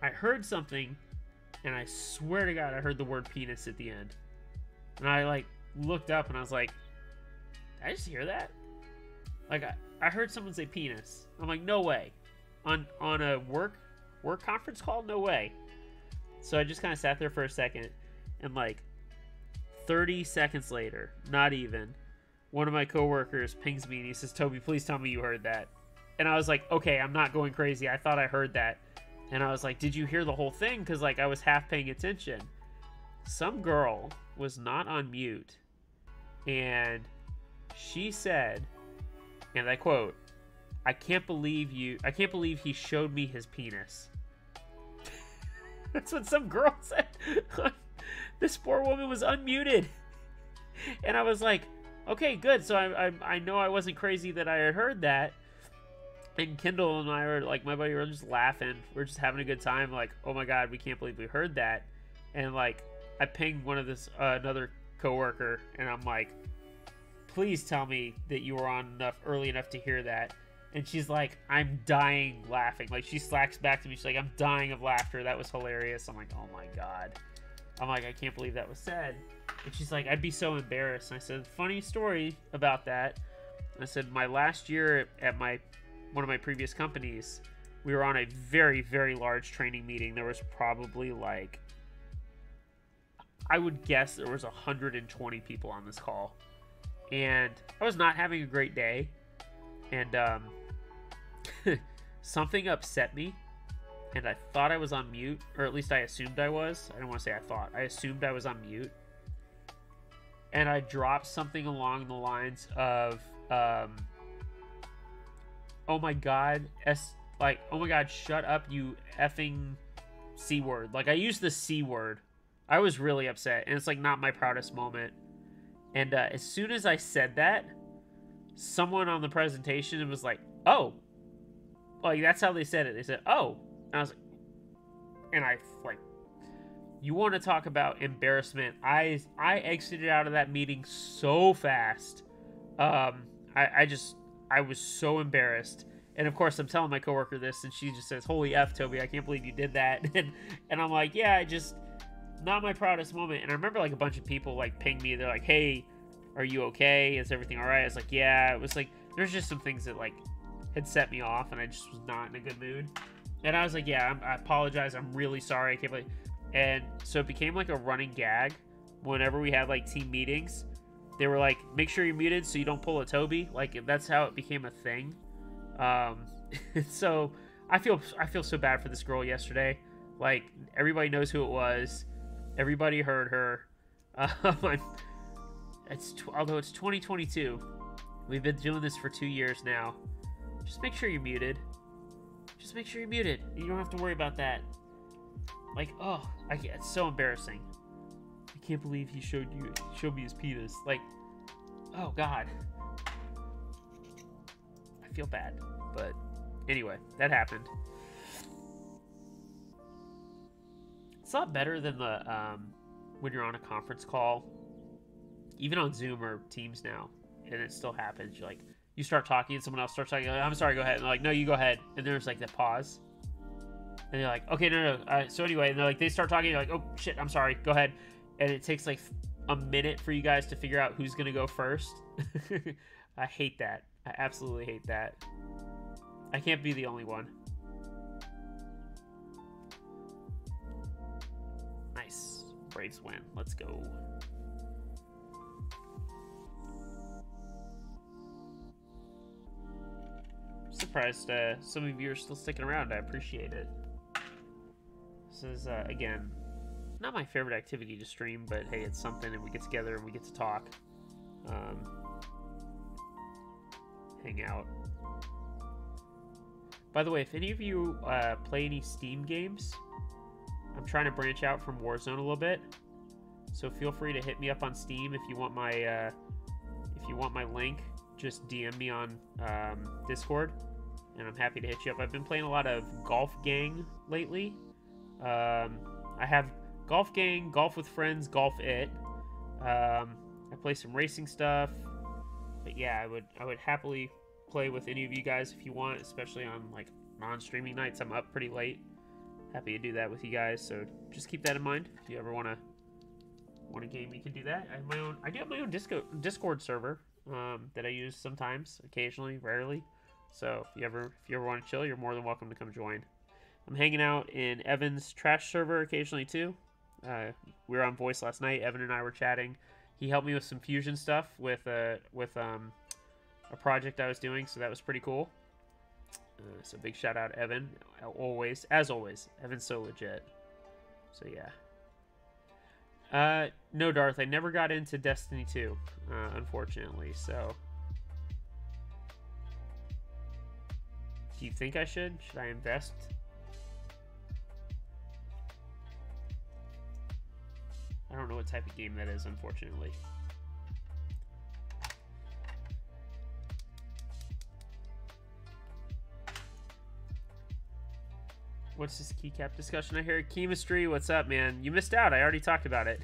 I heard something, and I swear to God I heard the word penis at the end, and I like looked up and I was like, did I just hear that? Like I heard someone say penis. I'm like, no way. On a work conference call? No way. So I just kind of sat there for a second, and like 30 seconds later, not even, one of my coworkers pings me and he says, Toby, please tell me you heard that. And I was like, okay, I'm not going crazy. I thought I heard that. And I was like, did you hear the whole thing? Because like I was half paying attention. Some girl was not on mute, and she said, and I quote, I can't believe he showed me his penis. That's what some girl said. This poor woman was unmuted. And I was like, okay, good. So I know I wasn't crazy that I had heard that. And Kendall and I were like, my buddy, were just laughing. We're just having a good time. Like, oh my God, we can't believe we heard that. And like, I pinged one of another coworker, and I'm like, please tell me that you were on early enough to hear that. And she's like, I'm dying laughing. Like, she slacks back to me. She's like, I'm dying of laughter. That was hilarious. I'm like, oh my God. I'm like, I can't believe that was said. And she's like, I'd be so embarrassed. And I said, funny story about that. I said, my last year at one of my previous companies, we were on a very, very large training meeting. There was probably like, I would guess there was 120 people on this call. And I was not having a great day. And something upset me, and I thought I was on mute, or at least I assumed I was. I don't want to say I thought. I assumed I was on mute. And I dropped something along the lines of, oh my God, oh my God, shut up, you effing C word. Like, I used the C word. I was really upset, and it's like not my proudest moment. And as soon as I said that, someone on the presentation was like, oh, like that's how they said it. They said, oh, and I was like, and I like, you want to talk about embarrassment? I exited out of that meeting so fast. I was so embarrassed. And of course I'm telling my coworker this, and she just says, holy F, Toby, I can't believe you did that. And I'm like, yeah, not my proudest moment. And I remember like a bunch of people like pinged me. They're like, hey, are you okay? Is everything all right? I was like, yeah. It was like, there's just some things that like had set me off, and I just was not in a good mood. And I was like, yeah, I apologize. I'm really sorry. I can't believe. And so it became like a running gag whenever we had like team meetings. They were like, make sure you're muted so you don't pull a Toby. Like, that's how it became a thing. So I feel so bad for this girl yesterday. Like, everybody knows who it was. Everybody heard her. Although it's 2022, we've been doing this for 2 years now. Just make sure you're muted. Just make sure you're muted. You don't have to worry about that. Like, oh, it's so embarrassing. I can't believe he showed me his penis. Like, oh God. I feel bad, but anyway, that happened. It's a lot better than the when you're on a conference call, even on Zoom or Teams now, and it still happens. You're like, you start talking, and someone else starts talking. Like, I'm sorry, go ahead. And they're like, no, you go ahead. And there's like that pause, and they're like, okay, no. So anyway, and they're like, they start talking. You're like, oh shit, I'm sorry, go ahead. And it takes like a minute for you guys to figure out who's gonna go first. I hate that. I absolutely hate that. I can't be the only one. Nice. Braves win. Let's go. I'm surprised some of you are still sticking around. I appreciate it. This is, again, not my favorite activity to stream, but hey, it's something, and we get together and we get to talk. hang out. By the way, if any of you play any Steam games, I'm trying to branch out from Warzone a little bit, so feel free to hit me up on Steam if you want my link. Just DM me on Discord, and I'm happy to hit you up. I've been playing a lot of Golf Gang lately. I have Golf Gang, Golf with Friends, Golf It. I play some racing stuff, but yeah, I would happily play with any of you guys if you want, especially on like non-streaming nights. I'm up pretty late. Happy to do that with you guys, so just keep that in mind. If you ever want a game, you can do that. I do have my own Discord server that I use sometimes, occasionally, rarely. So if you ever want to chill, you're more than welcome to come join. I'm hanging out in Evan's trash server occasionally too. We were on voice last night. Evan and I were chatting. He helped me with some fusion stuff with a project I was doing, so that was pretty cool. So big shout out Evan, as always. Evan's so legit. So yeah. No, Darth, I never got into Destiny 2, unfortunately. So, do you think I should? Should I invest? I don't know what type of game that is, unfortunately. What's this keycap discussion? I hear chemistry. What's up, man? You missed out. I already talked about it.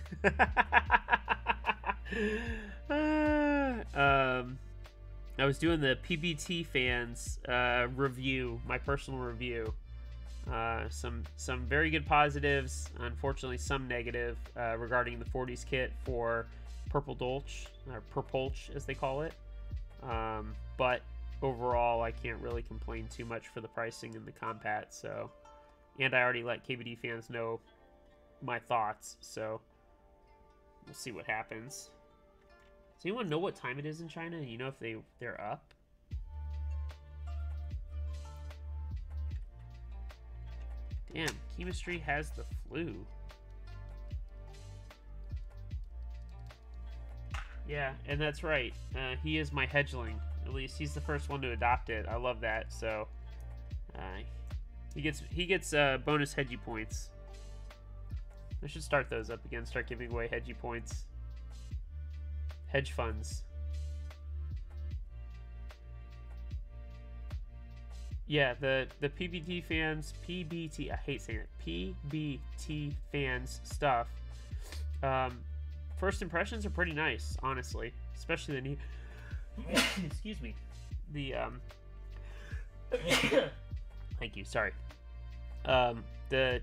I was doing the PBTfans review, my personal review. Some very good positives, unfortunately some negative regarding the 40s kit for Purple Dolch, or Purpolch as they call it. But overall, I can't really complain too much for the pricing and the compat. So, and I already let KBD fans know my thoughts. So we'll see what happens. Does anyone know what time it is in China? You know if they're up? Damn, chemistry has the flu. Yeah, and that's right. He is my hedgeling. At least he's the first one to adopt it. I love that. So he gets bonus hedgy points. I should start those up again. Start giving away hedgy points. Hedge funds. Yeah, the PBT fans, I hate saying it, PBT fans stuff. First impressions are pretty nice, honestly, especially the new. Excuse me, the Thank you. Sorry. The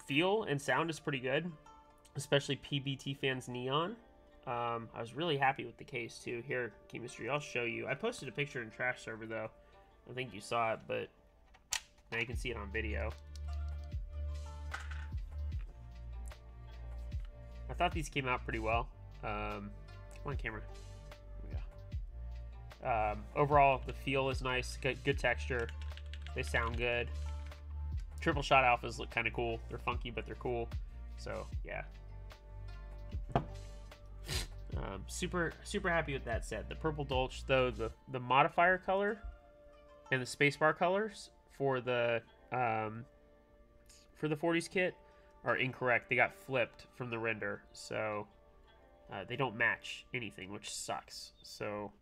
feel and sound is pretty good, especially PBT fans neon. I was really happy with the case too. Here, chemistry. I'll show you. I posted a picture in trash server though. I think you saw it, but now you can see it on video. I thought these came out pretty well. Come on, camera. Here we go. Overall, the feel is nice. Good texture. They sound good. Triple shot alphas look kind of cool. They're funky, but they're cool. So, yeah. Super happy with that set. The Purple Dolch, though, the modifier color and the spacebar colors for the 40s kit are incorrect. They got flipped from the render, so they don't match anything, which sucks. So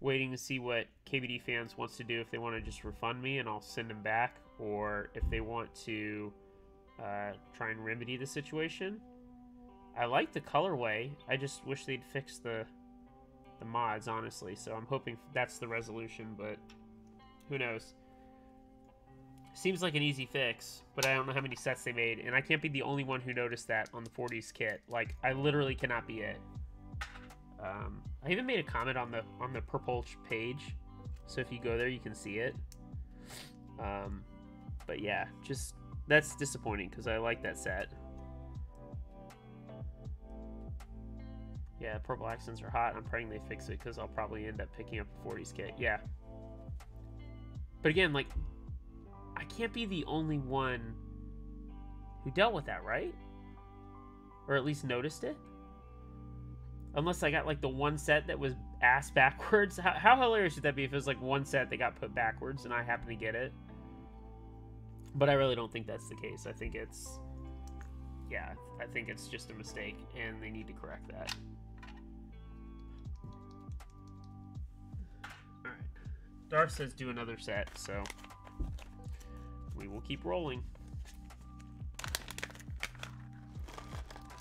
waiting to see what KBD fans wants to do, if they want to just refund me and I'll send them back, or if they want to try and remedy the situation. I like the colorway. I just wish they'd fix the mods, honestly. So I'm hoping that's the resolution, but who knows? Seems like an easy fix, but I don't know how many sets they made, and I can't be the only one who noticed that on the 40s kit. Like, I literally cannot be it. I even made a comment on the Purple page, so if you go there, you can see it. But yeah, just that's disappointing because I like that set. Yeah, purple accents are hot. I'm praying they fix it because I'll probably end up picking up the 40s kit. Yeah. But again, like, I can't be the only one who dealt with that, right? Or at least noticed it. Unless I got, like, the one set that was ass backwards. How hilarious would that be if it was like one set that got put backwards and I happen to get it? But I really don't think that's the case. I think it's, yeah, I think it's just a mistake and they need to correct that. All right, Darth says do another set, so we will keep rolling.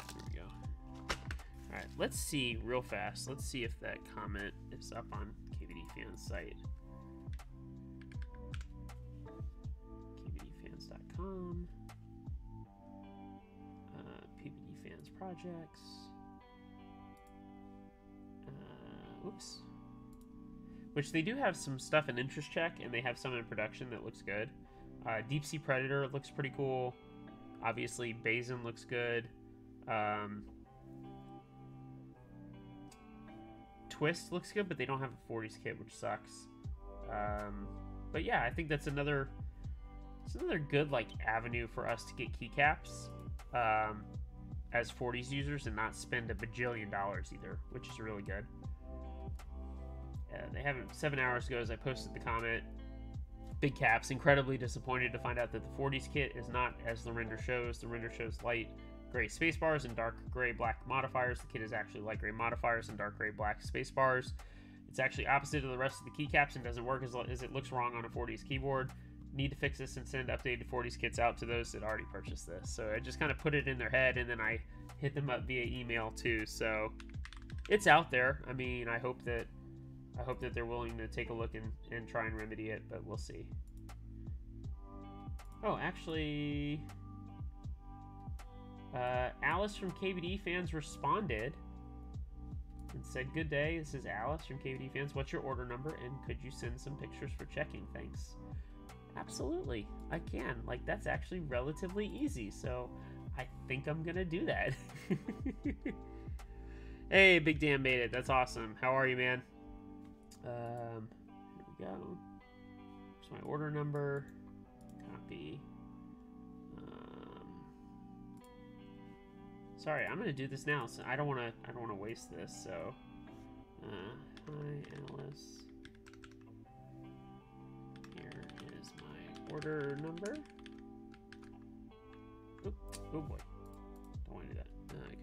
Here we go. All right, let's see real fast. Let's see if that comment is up on KBTfans site. KBTfans.com. PBTfans projects. Oops. Which they do have some stuff in interest check, and they have some in production that looks good. Deep Sea Predator looks pretty cool. Obviously, Basin looks good. Twist looks good, but they don't have a 40s kit, which sucks. But yeah, I think that's another good like avenue for us to get keycaps as 40s users and not spend $1 bajillion either, which is really good. They haven't. 7 hours ago, as I posted the comment, Big Caps incredibly disappointed to find out that the 40s kit is not as the render shows. The render shows light gray spacebars and dark gray black modifiers. The kit is actually light gray modifiers and dark gray black spacebars. It's actually opposite of the rest of the keycaps and doesn't work as it looks wrong on a 40s keyboard. Need to fix this and send updated 40s kits out to those that already purchased this. So I just kind of put it in their head, and then I hit them up via email too. So it's out there. I mean, I hope that they're willing to take a look and try and remedy it, but we'll see. Oh, actually, Alice from KBTfans responded and said, "Good day. This is Alice from KBTfans. What's your order number, and could you send some pictures for checking? Thanks." Absolutely, I can. Like, that's actually relatively easy, so I think I'm gonna do that. Hey, Big Dan made it. That's awesome. How are you, man? Here we go. Here's my order number. Copy. Sorry, I'm gonna do this now. So I don't wanna waste this. So, hi Alice. Here is my order number. Oop, oh boy, don't want to do that.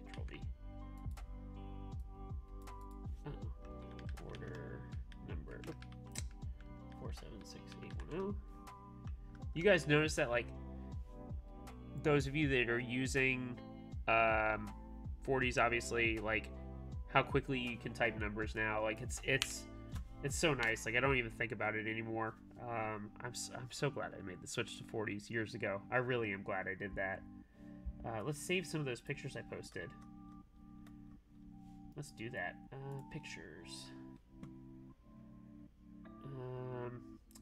Control V. Order number 476810. You guys notice that, like, those of you that are using 40s, obviously, like, how quickly you can type numbers now. Like, it's so nice. Like, I don't even think about it anymore. I'm so glad I made the switch to 40s years ago. I really am glad I did that. Let's save some of those pictures I posted. Let's do that. Pictures.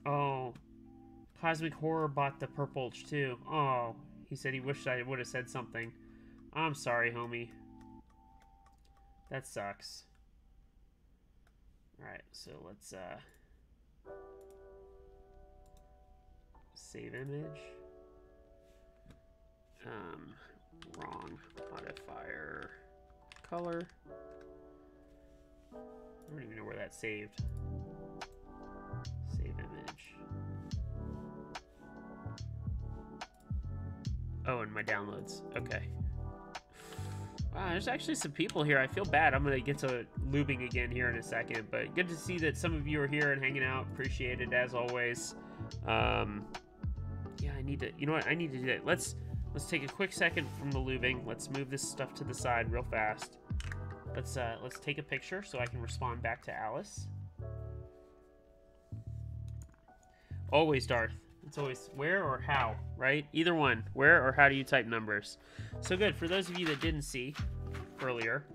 Oh, Cosmic Horror bought the Purplech too. Oh, he said he wished I would have said something. I'm sorry, homie. That sucks. Alright, so let's save image. Wrong modifier color. I don't even know where that's saved. Save image. Oh, and my downloads. Okay. Wow, there's actually some people here. I feel bad. I'm going to get to Lubing again here in a second, but good to see that some of you are here and hanging out. Appreciate it, as always. Yeah, I need to, you know what? I need to do that. Let's take a quick second from the Lubing. Let's move this stuff to the side real fast. Let's take a picture so I can respond back to Alice. Always, Darth. It's always where or how, right? Either one. Where or how do you type numbers? So good. For those of you that didn't see earlier,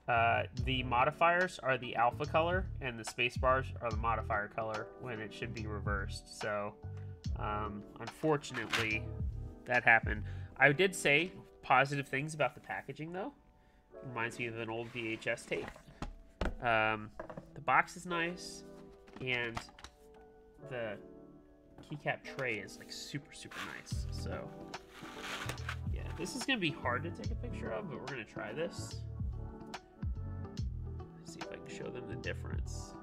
the modifiers are the alpha color and the space bars are the modifier color when it should be reversed. So unfortunately, that happened. I did say positive things about the packaging, though. Reminds me of an old VHS tape. The box is nice, and the keycap tray is like super nice. So yeah, this is gonna be hard to take a picture of, but we're gonna try this. See if I show them the difference.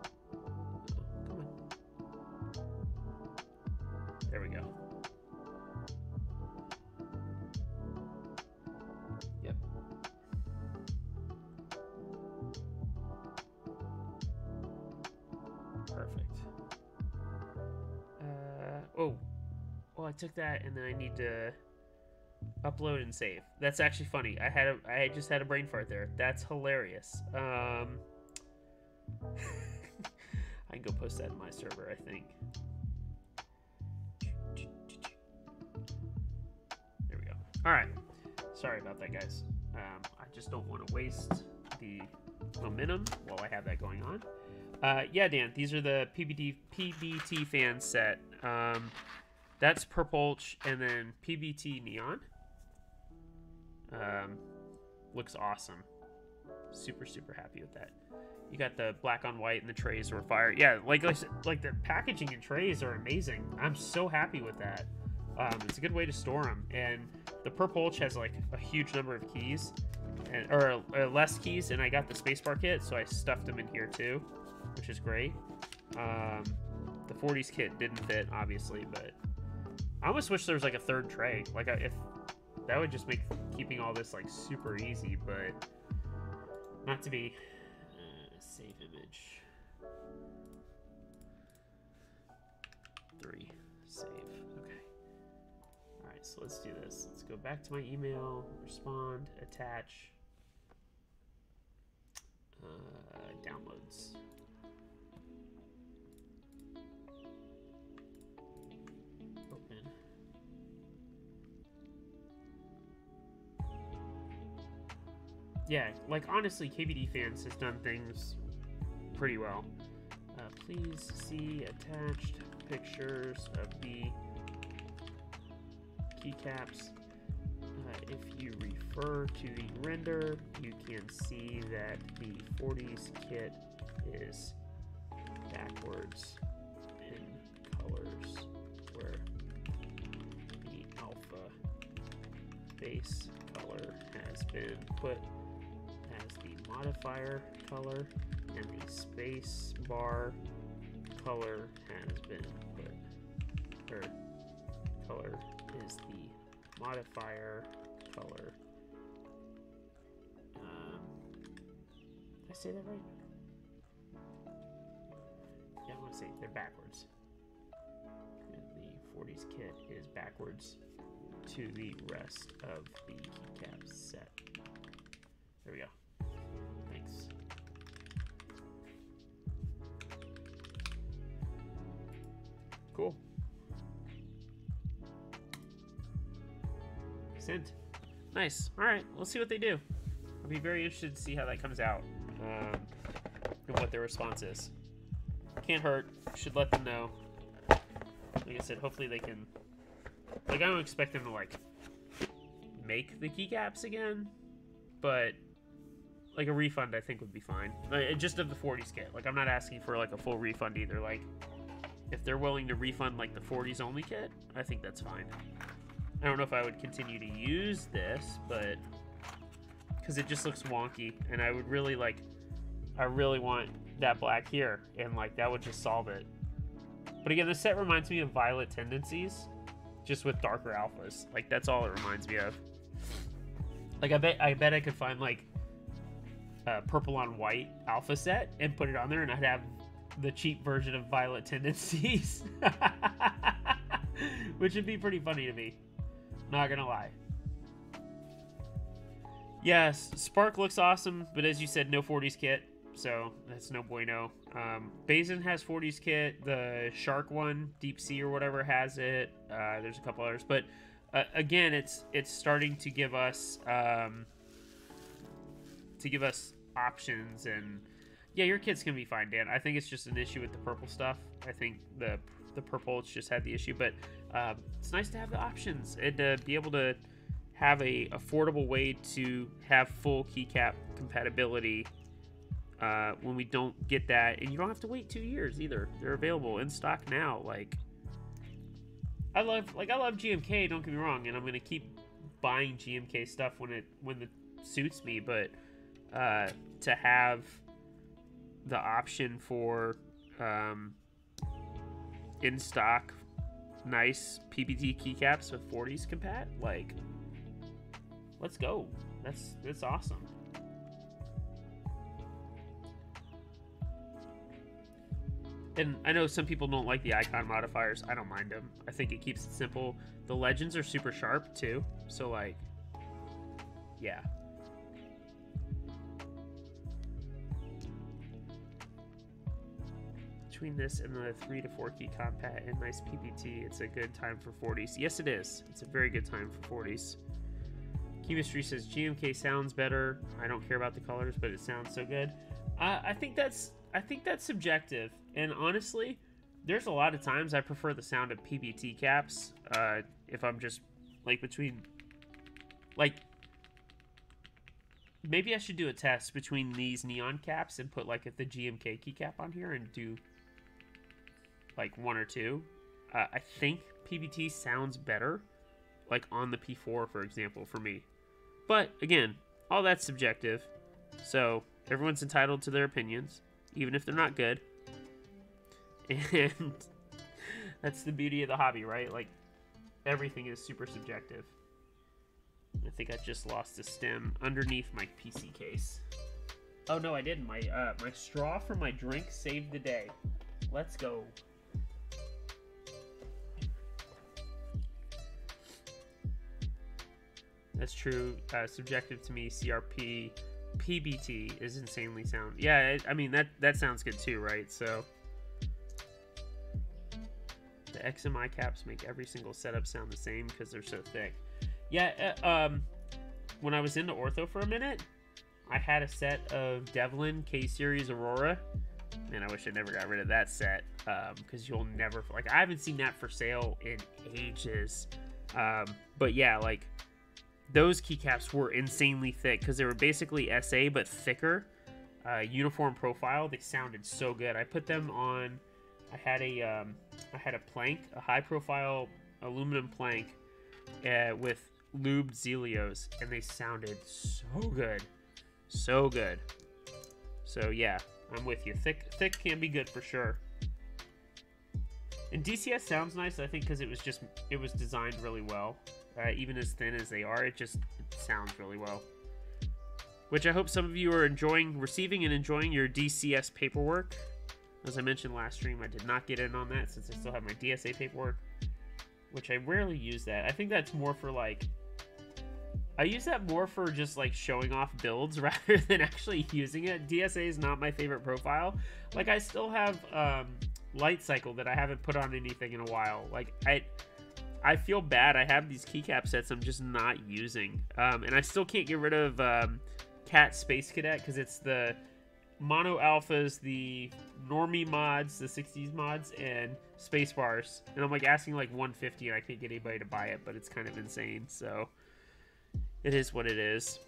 Come on. There we go. Yep. Perfect. Oh. Well, I took that and then I need to upload and save. That's actually funny. I just had a brain fart there. That's hilarious. I can go post that in my server, I think. There we go. All right. Sorry about that, guys. I just don't want to waste the momentum while I have that going on. Yeah, Dan, these are the PBTfans set. That's Purpulch and then PBT Neon. Looks awesome. Super, super happy with that. You got the black on white and the trays were fire. Yeah, like the packaging and trays are amazing. I'm so happy with that. It's a good way to store them. And the Purpulch has like a huge number of keys, or less keys, and I got the spacebar kit, so I stuffed them in here too, which is great. The 40s kit didn't fit, obviously, but I almost wish there was like a third tray. Like if that would just make keeping all this like super easy, but not to be. Save image. 3. Save. Okay. All right, so let's do this. Let's go back to my email, respond, attach, downloads. Open. Yeah, like honestly, KBTfans has done things pretty well. Please see attached pictures of the keycaps. If you refer to the render, you can see that the 40s kit is backwards in colors, where the alpha base color has been put as the modifier color, and the space bar color has been put, or color is the modifier color. Did I say that right? Yeah, I want to say they're backwards. And the 40s kit is backwards to the rest of the keycaps set. There we go. Thanks. Cool. Sent. Nice. All right. We'll see what they do. I'll be very interested to see how that comes out, and what their response is. Can't hurt. Should let them know. Like I said, hopefully they can. Like, I don't expect them to like make the keycaps again, but like a refund I think would be fine. Like, just of the 40s kit. Like, I'm not asking for like a full refund either. Like, if they're willing to refund like the 40s only kit, I think that's fine. I don't know if I would continue to use this, but because it just looks wonky, and I would really like, I really want that black here, and like that would just solve it. But again, this set reminds me of Violet Tendencies, just with darker alphas. Like, that's all it reminds me of. Like, I bet I could find like a purple on white alpha set and put it on there, and I'd have the cheap version of Violet Tendencies, which would be pretty funny to me. Not gonna lie. Yes, Spark looks awesome, but as you said, no 40s kit, so that's no bueno. Basin has 40s kit. The Shark one, Deep Sea or whatever, has it. There's a couple others, but again, it's starting to give us options, and yeah, your kit's gonna be fine, Dan. I think it's just an issue with the purple stuff. I think the purple just had the issue, but it's nice to have the options and to be able to have a affordable way to have full keycap compatibility when we don't get that, and you don't have to wait 2 years either. They're available in stock now. Like, I love GMK, don't get me wrong, and I'm gonna keep buying GMK stuff when it suits me, but to have the option for in stock nice PBT keycaps with 40s compat, like, let's go. That's awesome. And I know some people don't like the icon modifiers. I don't mind them. I think it keeps it simple. The legends are super sharp too, so like, yeah. Between this and the 3 to 4 key compat and nice PBT, it's a good time for 40s. Yes, it is. It's a very good time for 40s. Chemistry says GMK sounds better. I don't care about the colors, but it sounds so good. I think that's subjective. And honestly, there's a lot of times I prefer the sound of PBT caps. If I'm just like between, like, maybe I should do a test between these neon caps and put like the GMK keycap on here and do like 1 or 2. I think PBT sounds better, like on the P4, for example, for me. But again, all that's subjective. So everyone's entitled to their opinions, even if they're not good. And that's the beauty of the hobby, right? Like, everything is super subjective. I think I just lost a stem underneath my PC case. Oh no, I didn't. My straw for my drink saved the day. Let's go. That's true. Subjective to me, CRP, PBT is insanely sound. Yeah, I mean that sounds good too, right? So the XMI caps make every single setup sound the same because they're so thick. Yeah, when I was into ortho for a minute, I had a set of Devlin K-Series Aurora. Man, I wish I never got rid of that set, because you'll never, like, I haven't seen that for sale in ages. But yeah, like, those keycaps were insanely thick because they were basically SA but thicker. Uniform profile, they sounded so good. I put them on, I had a plank, a high profile aluminum plank with lubed Zelios, and they sounded so good. So good. So yeah, I'm with you. Thick can be good for sure. And DCS sounds nice, I think, because it was designed really well. Even as thin as they are, it sounds really well. Which I hope some of you are receiving and enjoying your DCS paperwork. As I mentioned last stream, I did not get in on that since I still have my DSA paperwork, which I rarely use that. I think that's more for like, I use that more for just like showing off builds rather than actually using it. DSA is not my favorite profile. Like, I still have Light Cycle that I haven't put on anything in a while. Like, I feel bad. I have these keycap sets I'm just not using. And I still can't get rid of Cat Space Cadet because it's the Mono Alphas, the Normie mods, the 60s mods, and Space Bars. And I'm like asking like 150 and I can't get anybody to buy it, but it's kind of insane. So it is what it is.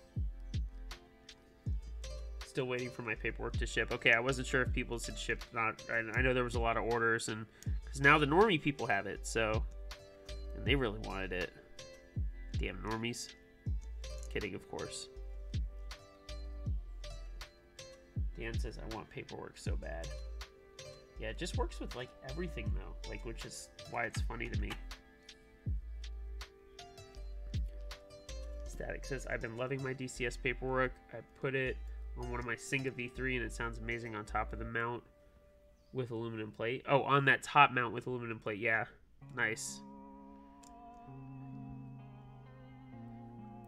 Still waiting for my paperwork to ship. Okay, I wasn't sure if people had shipped or not. I know there was a lot of orders, and because now the normie people have it, so, and they really wanted it. Damn normies. Kidding, of course. Dan says, I want paperwork so bad. Yeah, it just works with, like, everything, though. Like, which is why it's funny to me. Static says, I've been loving my DCS paperwork. I put it on one of my Singa V3, and it sounds amazing on top of the mount with aluminum plate. Oh, on that top mount with aluminum plate. Yeah, nice.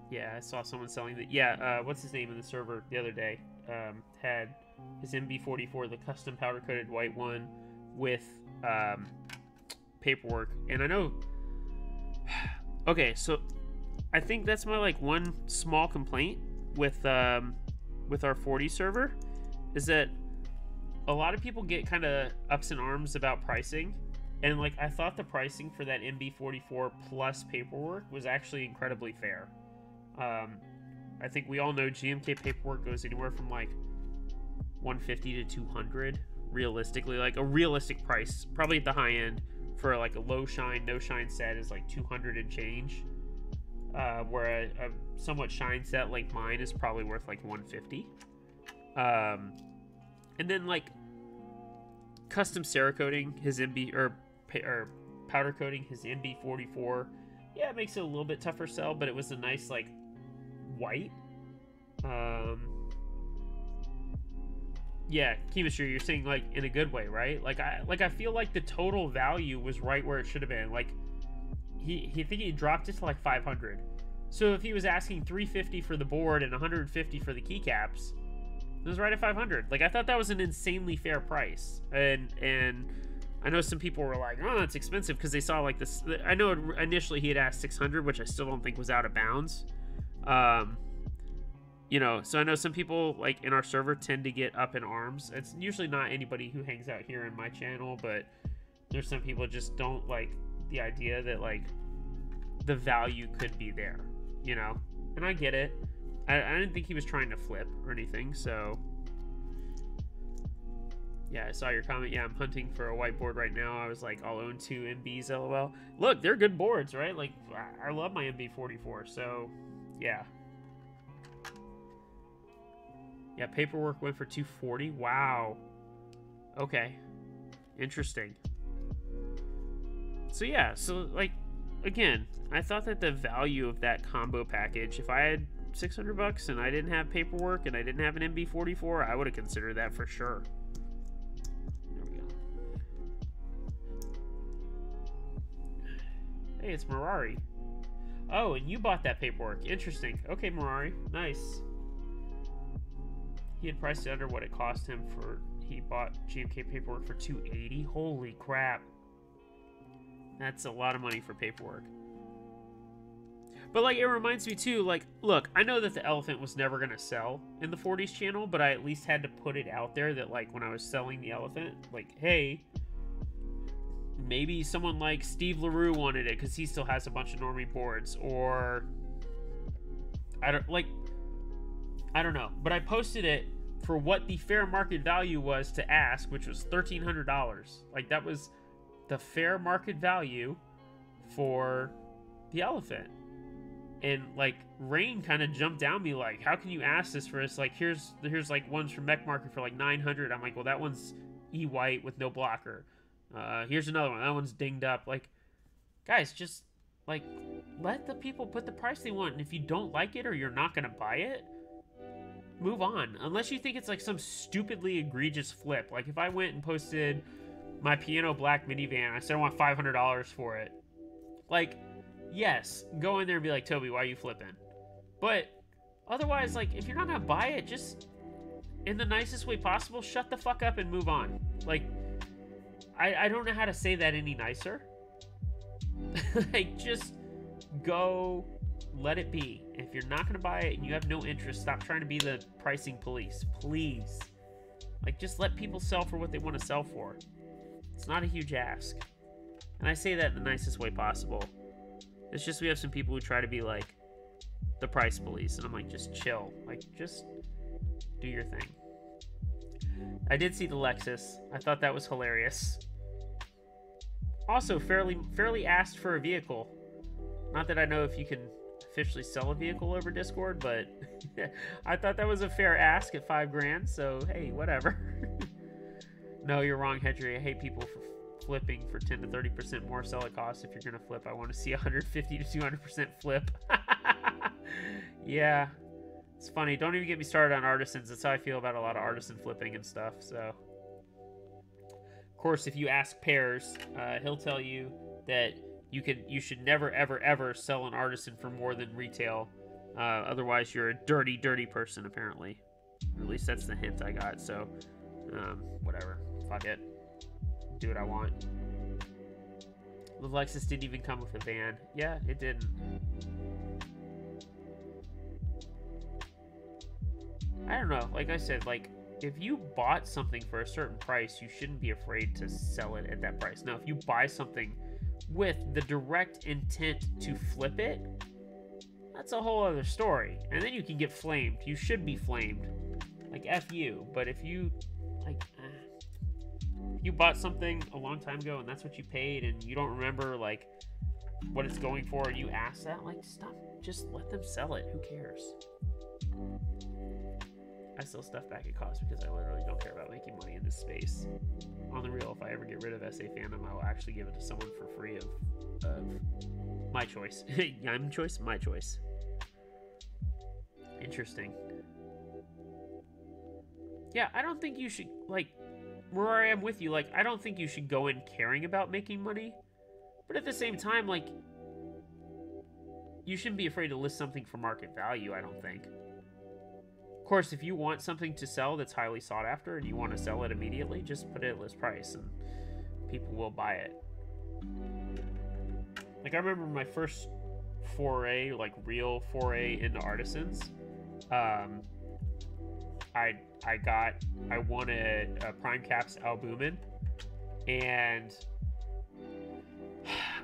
Yeah, I saw someone selling that. Yeah, what's his name in the server the other day? Had his MB44, the custom powder coated white one with paperwork. And I know, okay, so I think that's my like one small complaint with our 40 server is that a lot of people get kind of ups in arms about pricing, and like I thought the pricing for that MB44 plus paperwork was actually incredibly fair. I think we all know GMK paperwork goes anywhere from like 150 to 200 realistically, like a realistic price probably at the high end for like a low shine no shine set is like 200 and change, where a somewhat shine set like mine is probably worth like 150. And And then like custom Cerakoting his MB or powder coating his MB44. Yeah, it makes it a little bit tougher sell, but it was a nice like white. Yeah, chemistry, you're saying like in a good way, right? Like I feel like the total value was right where it should have been. Like he dropped it to like 500. So if he was asking 350 for the board and 150 for the keycaps, it was right at 500. Like I thought that was an insanely fair price. And I know some people were like, "Oh, that's expensive," because they saw like this. I know initially he had asked 600, which I still don't think was out of bounds. You know, so I know some people like in our server tend to get up in arms. It's usually not anybody who hangs out here in my channel, but there's some people just don't like the idea that like the value could be there, you know? And I get it. I didn't think he was trying to flip or anything, so yeah, I saw your comment. Yeah, I'm hunting for a whiteboard right now. I was like, I'll own 2 MBs, lol. Look, they're good boards, right? Like, I love my MB44, so yeah. Yeah, paperwork went for 240. Wow. Okay. Interesting. So yeah, so like, again, I thought that the value of that combo package, if I had $600 and I didn't have paperwork and I didn't have an MB44, I would have considered that for sure. There we go. Hey, it's Mirari. Oh, and you bought that paperwork. Interesting. Okay, Mirari. Nice. He had priced it under what it cost him for. He bought GMK paperwork for $280. Holy crap. That's a lot of money for paperwork. But like, it reminds me too, like, look, I know that the elephant was never going to sell in the 40s channel, but I at least had to put it out there that like when I was selling the elephant, like, hey, maybe someone like Steve LaRue wanted it because he still has a bunch of normie boards, or I don't know, but I posted it for what the fair market value was to ask, which was $1,300. Like, that was the fair market value for the elephant. And like, Rain kind of jumped down me like, how can you ask this for us? Like, here's like ones from Mech Market for like 900. I'm like, well, that one's E-white with no blocker. Here's another one. That one's dinged up. Like, guys, just like, let the people put the price they want. And if you don't like it or you're not going to buy it, move on. Unless you think it's like some stupidly egregious flip. Like if I went and posted my piano black minivan, I said I want $500 for it. Like, yes, go in there and be like, Toby, why are you flipping? But otherwise, like, if you're not gonna buy it, just in the nicest way possible, shut the fuck up and move on. Like, I don't know how to say that any nicer. Like, just go, let it be. If you're not gonna buy it and you have no interest, stop trying to be the pricing police, please. Like, just let people sell for what they want to sell for. It's not a huge ask. And I say that in the nicest way possible. It's just we have some people who try to be like the price police, and I'm like, just chill. Like, just do your thing. I did see the Lexus. I thought that was hilarious. Also, fairly asked for a vehicle. Not that I know if you can officially sell a vehicle over Discord, but I thought that was a fair ask at $5,000. So hey, whatever. No, you're wrong, Hedry. I hate people for flipping for 10 to 30% more sell it costs. If you're gonna flip, I want to see 150 to 200% flip. Yeah, it's funny. Don't even get me started on artisans. That's how I feel about a lot of artisan flipping and stuff. So, of course, if you ask Pears, he'll tell you that you should never ever sell an artisan for more than retail. Otherwise, you're a dirty person, apparently. Or at least that's the hint I got. So, whatever. Fuck it. Do what I want. The Lexus didn't even come with a van. Yeah, it didn't. I don't know. Like I said, like, if you bought something for a certain price, you shouldn't be afraid to sell it at that price. Now, if you buy something with the direct intent to flip it, that's a whole other story. And then you can get flamed. You should be flamed. Like, F you. But if you, like, you bought something a long time ago and that's what you paid and you don't remember, like, what it's going for and you ask that, like, stop. Just let them sell it. Who cares? I sell stuff back at cost because I literally don't care about making money in this space. On the real, if I ever get rid of SA Fandom, I will actually give it to someone for free of my choice. My choice. Interesting. Yeah, I don't think you should, like, where I am with you, like, I don't think you should go in caring about making money. But at the same time, like, you shouldn't be afraid to list something for market value, I don't think. Of course, if you want something to sell that's highly sought after and you want to sell it immediately, just put it at list price and people will buy it. Like, I remember my first foray, like, real foray into artisans. I won a Prime Caps albumin, and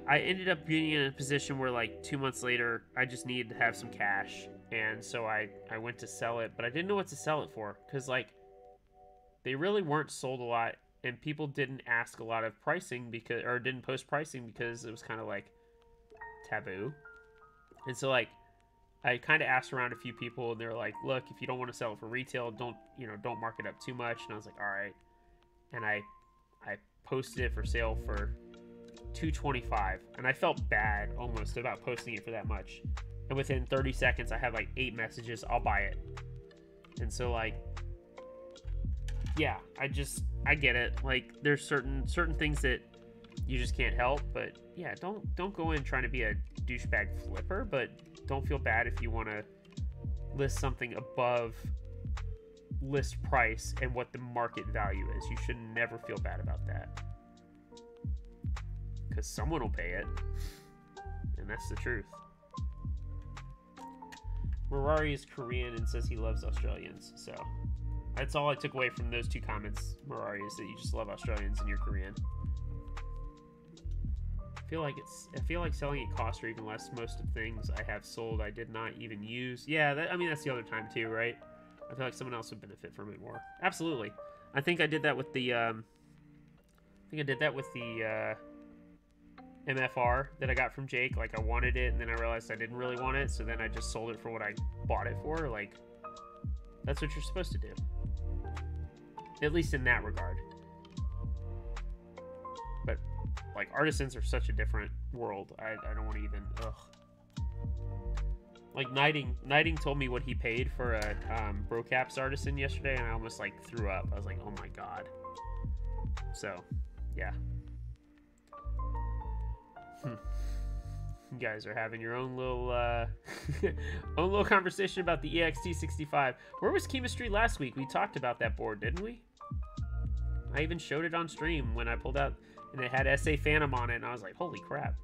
I ended up being in a position where, like, 2 months later, I just needed to have some cash, and so I went to sell it, but I didn't know what to sell it for, because, like, they really weren't sold a lot, and people didn't ask a lot of pricing because, or didn't post pricing because it was kind of, like, taboo. And so, like, I kind of asked around a few people, and they were like, look, if you don't want to sell it for retail, don't mark it up too much. And I was like, all right. And I posted it for sale for $225, and I felt bad almost about posting it for that much. And within 30 seconds, I had like 8 messages, I'll buy it. And so, like, yeah, I get it. Like, there's certain things that you just can't help, but yeah, don't go in trying to be a douchebag flipper, but don't feel bad if you want to list something above list price and what the market value is. You should never feel bad about that, because someone will pay it, and that's the truth. Mirari is Korean and says he loves Australians, so that's all I took away from those 2 comments, Mirari, is that you just love Australians and you're Korean. I feel like selling at cost or even less most of things I have sold I did not even use. Yeah, that's the other time too, right? I feel like someone else would benefit from it more. Absolutely. I think I did that with the MFR that I got from Jake. Like, I wanted it, and then I realized I didn't really want it, so then I just sold it for what I bought it for. Like, that's what you're supposed to do. At least in that regard. But, like, artisans are such a different world. I don't want to even, ugh. Like, Knighting told me what he paid for a Brocaps artisan yesterday, and I almost, like, threw up. I was like, oh my god. So, yeah. You guys are having your own little own little conversation about the EXT65. Where was chemistry last week? We talked about that board, didn't we? I even showed it on stream when I pulled out, and it had SA Phantom on it, and I was like, holy crap.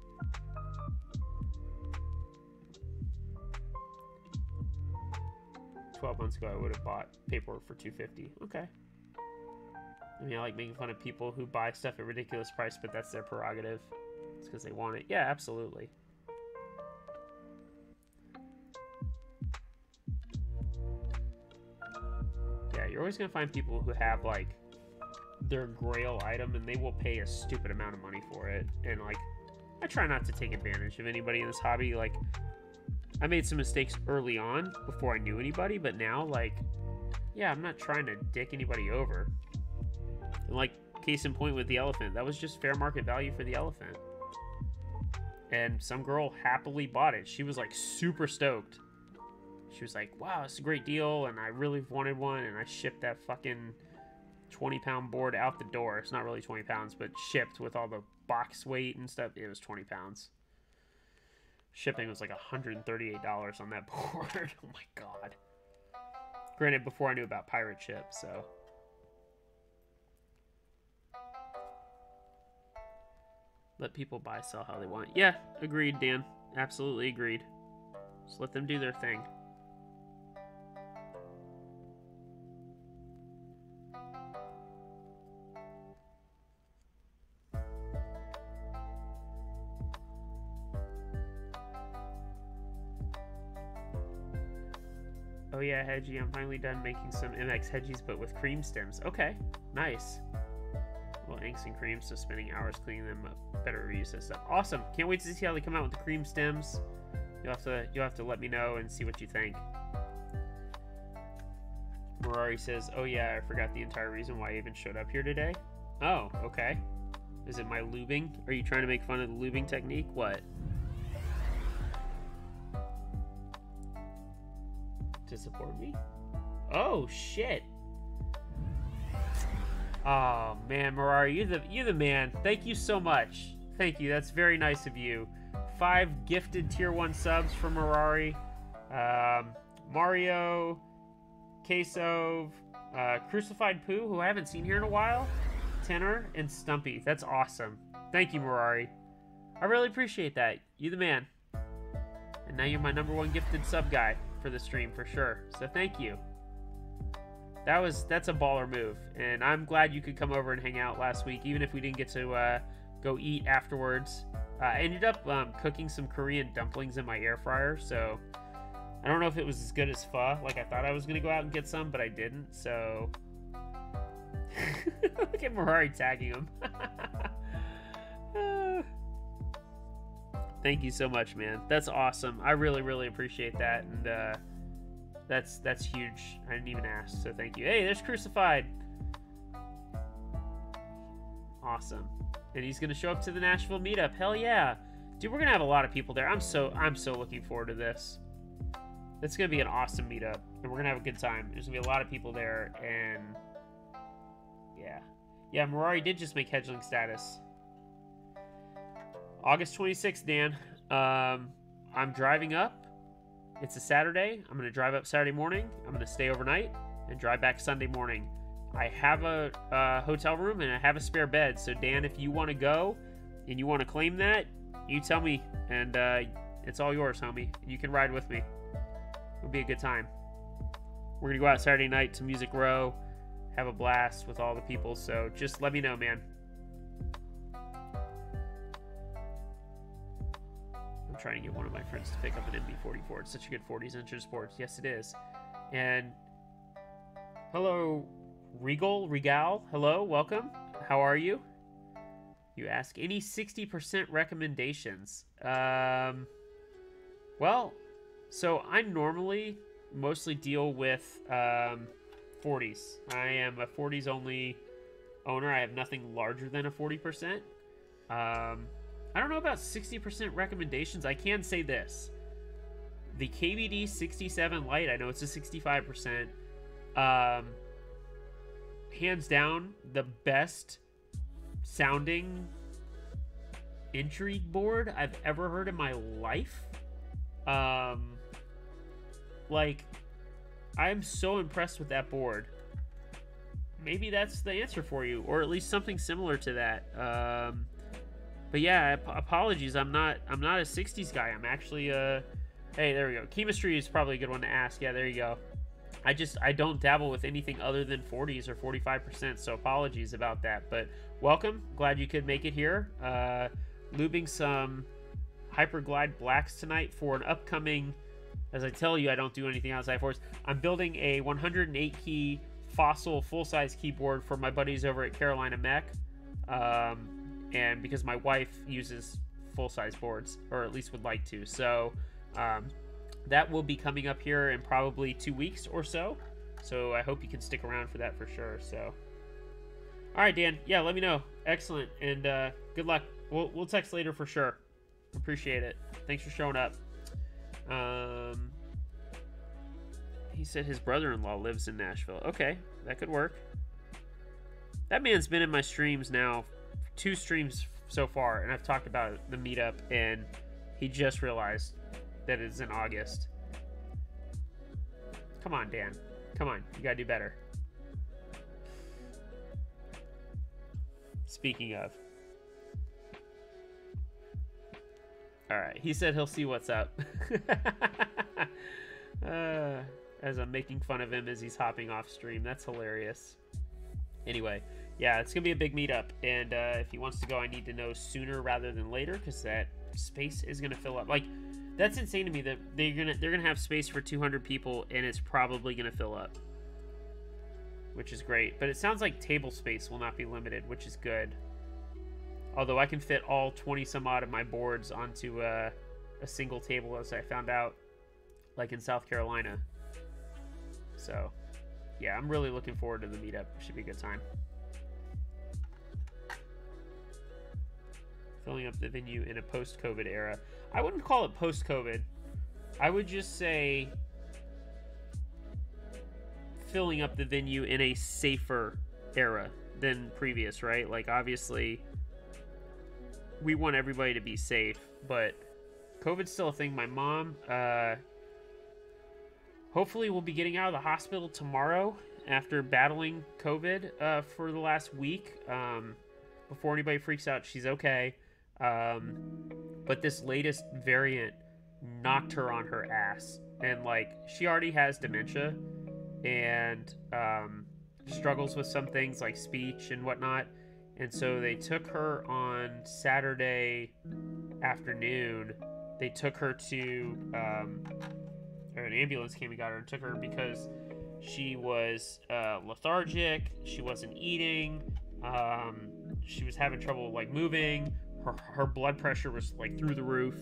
$12 months ago, I would have bought paperwork for $250. Okay. I mean, I like making fun of people who buy stuff at ridiculous price, but that's their prerogative. It's because they want it. Yeah, absolutely. Yeah, you're always going to find people who have, like, their grail item, and they will pay a stupid amount of money for it. And, like, I try not to take advantage of anybody in this hobby. Like, I made some mistakes early on before I knew anybody, but now, like, yeah, I'm not trying to dick anybody over. And, like, case in point with the elephant, that was just fair market value for the elephant. And some girl happily bought it. She was, like, super stoked. She was like, wow, it's a great deal, and I really wanted one, and I shipped that fucking 20-pound board out the door. It's not really 20 pounds, but shipped with all the box weight and stuff. It was 20 pounds. Shipping was like $138 on that board. Oh my god. Granted, before I knew about pirate ship, so. Let people buy, sell how they want. Yeah, agreed, Dan. Absolutely agreed. Just let them do their thing. Oh yeah, Hedgie, I'm finally done making some MX Hedgies, but with cream stems. Okay, nice. Well, inks and creams, so spending hours cleaning them up. Better reuse that stuff. Awesome. Can't wait to see how they come out with the cream stems. You'll have to let me know and see what you think. Mirari says, oh yeah, I forgot the entire reason why I even showed up here today. Oh, okay. Is it my lubing? Are you trying to make fun of the lubing technique? What? To support me? Oh, shit. Oh, man, Mirari, you're the man. Thank you so much. Thank you. That's very nice of you. 5 gifted tier 1 subs from Mirari. Mario, Queso, Crucified Poo, who I haven't seen here in a while, Tenor, and Stumpy. That's awesome. Thank you, Mirari. I really appreciate that. You the man. And now you're my #1 gifted sub guy for the stream for sure. So thank you. That's a baller move, and I'm glad you could come over and hang out last week, even if we didn't get to go eat afterwards. I ended up cooking some Korean dumplings in my air fryer, so I don't know if it was as good as pho. Like, I thought I was going to go out and get some, but I didn't, so... Look at Mirari tagging him. Thank you so much, man. That's awesome. I really, really appreciate that, and that's huge. I didn't even ask, so thank you. Hey, there's Crucified. Awesome. And he's going to show up to the Nashville meetup. Hell yeah. Dude, we're going to have a lot of people there. I'm so looking forward to this. It's going to be an awesome meetup, and we're going to have a good time. There's going to be a lot of people there, and yeah. Yeah, Mirari did just make Hedgeling status. August 26th, Dan. I'm driving up. It's a Saturday. I'm going to drive up Saturday morning. I'm going to stay overnight and drive back Sunday morning. I have a hotel room, and I have a spare bed. So, Dan, if you want to go and you want to claim that, you tell me, and it's all yours, homie. You can ride with me. It'll be a good time. We're going to go out Saturday night to Music Row, have a blast with all the people. So just let me know, man. I'm trying to get one of my friends to pick up an MB44. It's such a good 40s Inter Sports. Yes, it is. And hello, Regal. Hello, welcome. How are you? You ask any 60% recommendations. Well, so I normally mostly deal with 40s. I am a 40s only owner. I have nothing larger than a 40%. I don't know about 60% recommendations. I can say this. The KBD 67 Lite, I know it's a 65%. Hands down, the best sounding intrigue board I've ever heard in my life. Like, I'm so impressed with that board. Maybe that's the answer for you, or at least something similar to that. But yeah, apologies. I'm not a 60s guy. I'm actually hey, there we go. Chemistry is probably a good one to ask. Yeah, there you go. I don't dabble with anything other than 40s or 45%, so apologies about that. But welcome. Glad you could make it here. Lubing some Hyperglide Blacks tonight for an upcoming, as I tell you, I don't do anything outside force. I'm building a 108 key Fossil full-size keyboard for my buddies over at Carolina Mech. And because my wife uses full-size boards, or at least would like to. So that will be coming up here in probably 2 weeks or so. So I hope you can stick around for that for sure. So, all right, Dan. Yeah, let me know. Excellent. And good luck. We'll text later for sure. Appreciate it. Thanks for showing up. He said his brother-in-law lives in Nashville. Okay, that could work. That man's been in my streams now, 2 streams so far, and I've talked about the meetup, and he just realized that it's in August. Come on, Dan. Come on, you gotta do better. Speaking of. Alright, he said he'll see what's up. As I'm making fun of him as he's hopping off stream. That's hilarious. Anyway, yeah, it's gonna be a big meetup, and if he wants to go, I need to know sooner rather than later, because that space is gonna fill up. Like, that's insane to me that they're gonna have space for 200 people, and it's probably gonna fill up, which is great. But it sounds like table space will not be limited, which is good. Although I can fit all 20 some odd of my boards onto a single table, as I found out, like in South Carolina. So, yeah, I'm really looking forward to the meetup. Should be a good time. Filling up the venue in a post-COVID era. I wouldn't call it post-COVID. I would just say filling up the venue in a safer era than previous, right? Like, obviously, we want everybody to be safe, but COVID's still a thing. My mom, hopefully will be getting out of the hospital tomorrow after battling COVID for the last week. Before anybody freaks out, she's okay. But this latest variant knocked her on her ass. And, like, she already has dementia and struggles with some things like speech and whatnot. And so they took her on Saturday afternoon. They took her to, or an ambulance came and got her and took her because she was lethargic. She wasn't eating. She was having trouble, like, moving. Her blood pressure was, like, through the roof.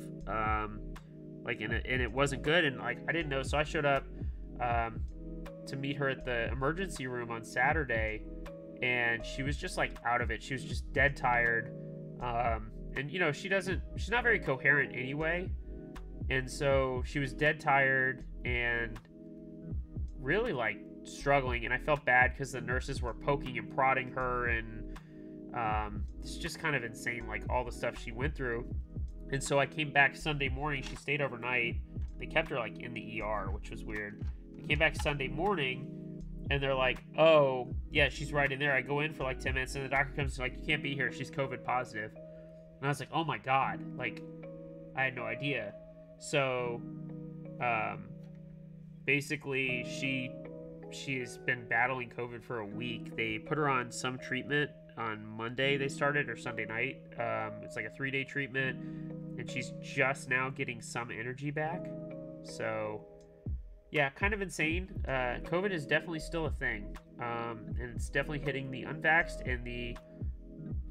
Like, and it wasn't good. And, like, I didn't know. So I showed up to meet her at the emergency room on Saturday. And she was just, like, out of it. She was just dead tired. And, you know, she's not very coherent anyway. And so she was dead tired and really, like, struggling. And I felt bad because the nurses were poking and prodding her. And it's just kind of insane, like, all the stuff she went through. And so I came back Sunday morning. She stayed overnight. They kept her, like, in the ER, which was weird. I came back Sunday morning. And they're like, oh, yeah, she's right in there. I go in for like 10 minutes and the doctor comes and like, you can't be here. She's COVID positive. And I was like, oh my God. Like, I had no idea. So, basically she's been battling COVID for a week. They put her on some treatment on Monday they started, or Sunday night. It's like a 3-day treatment and she's just now getting some energy back. So, yeah, kind of insane. COVID is definitely still a thing, and it's definitely hitting the unvaxxed and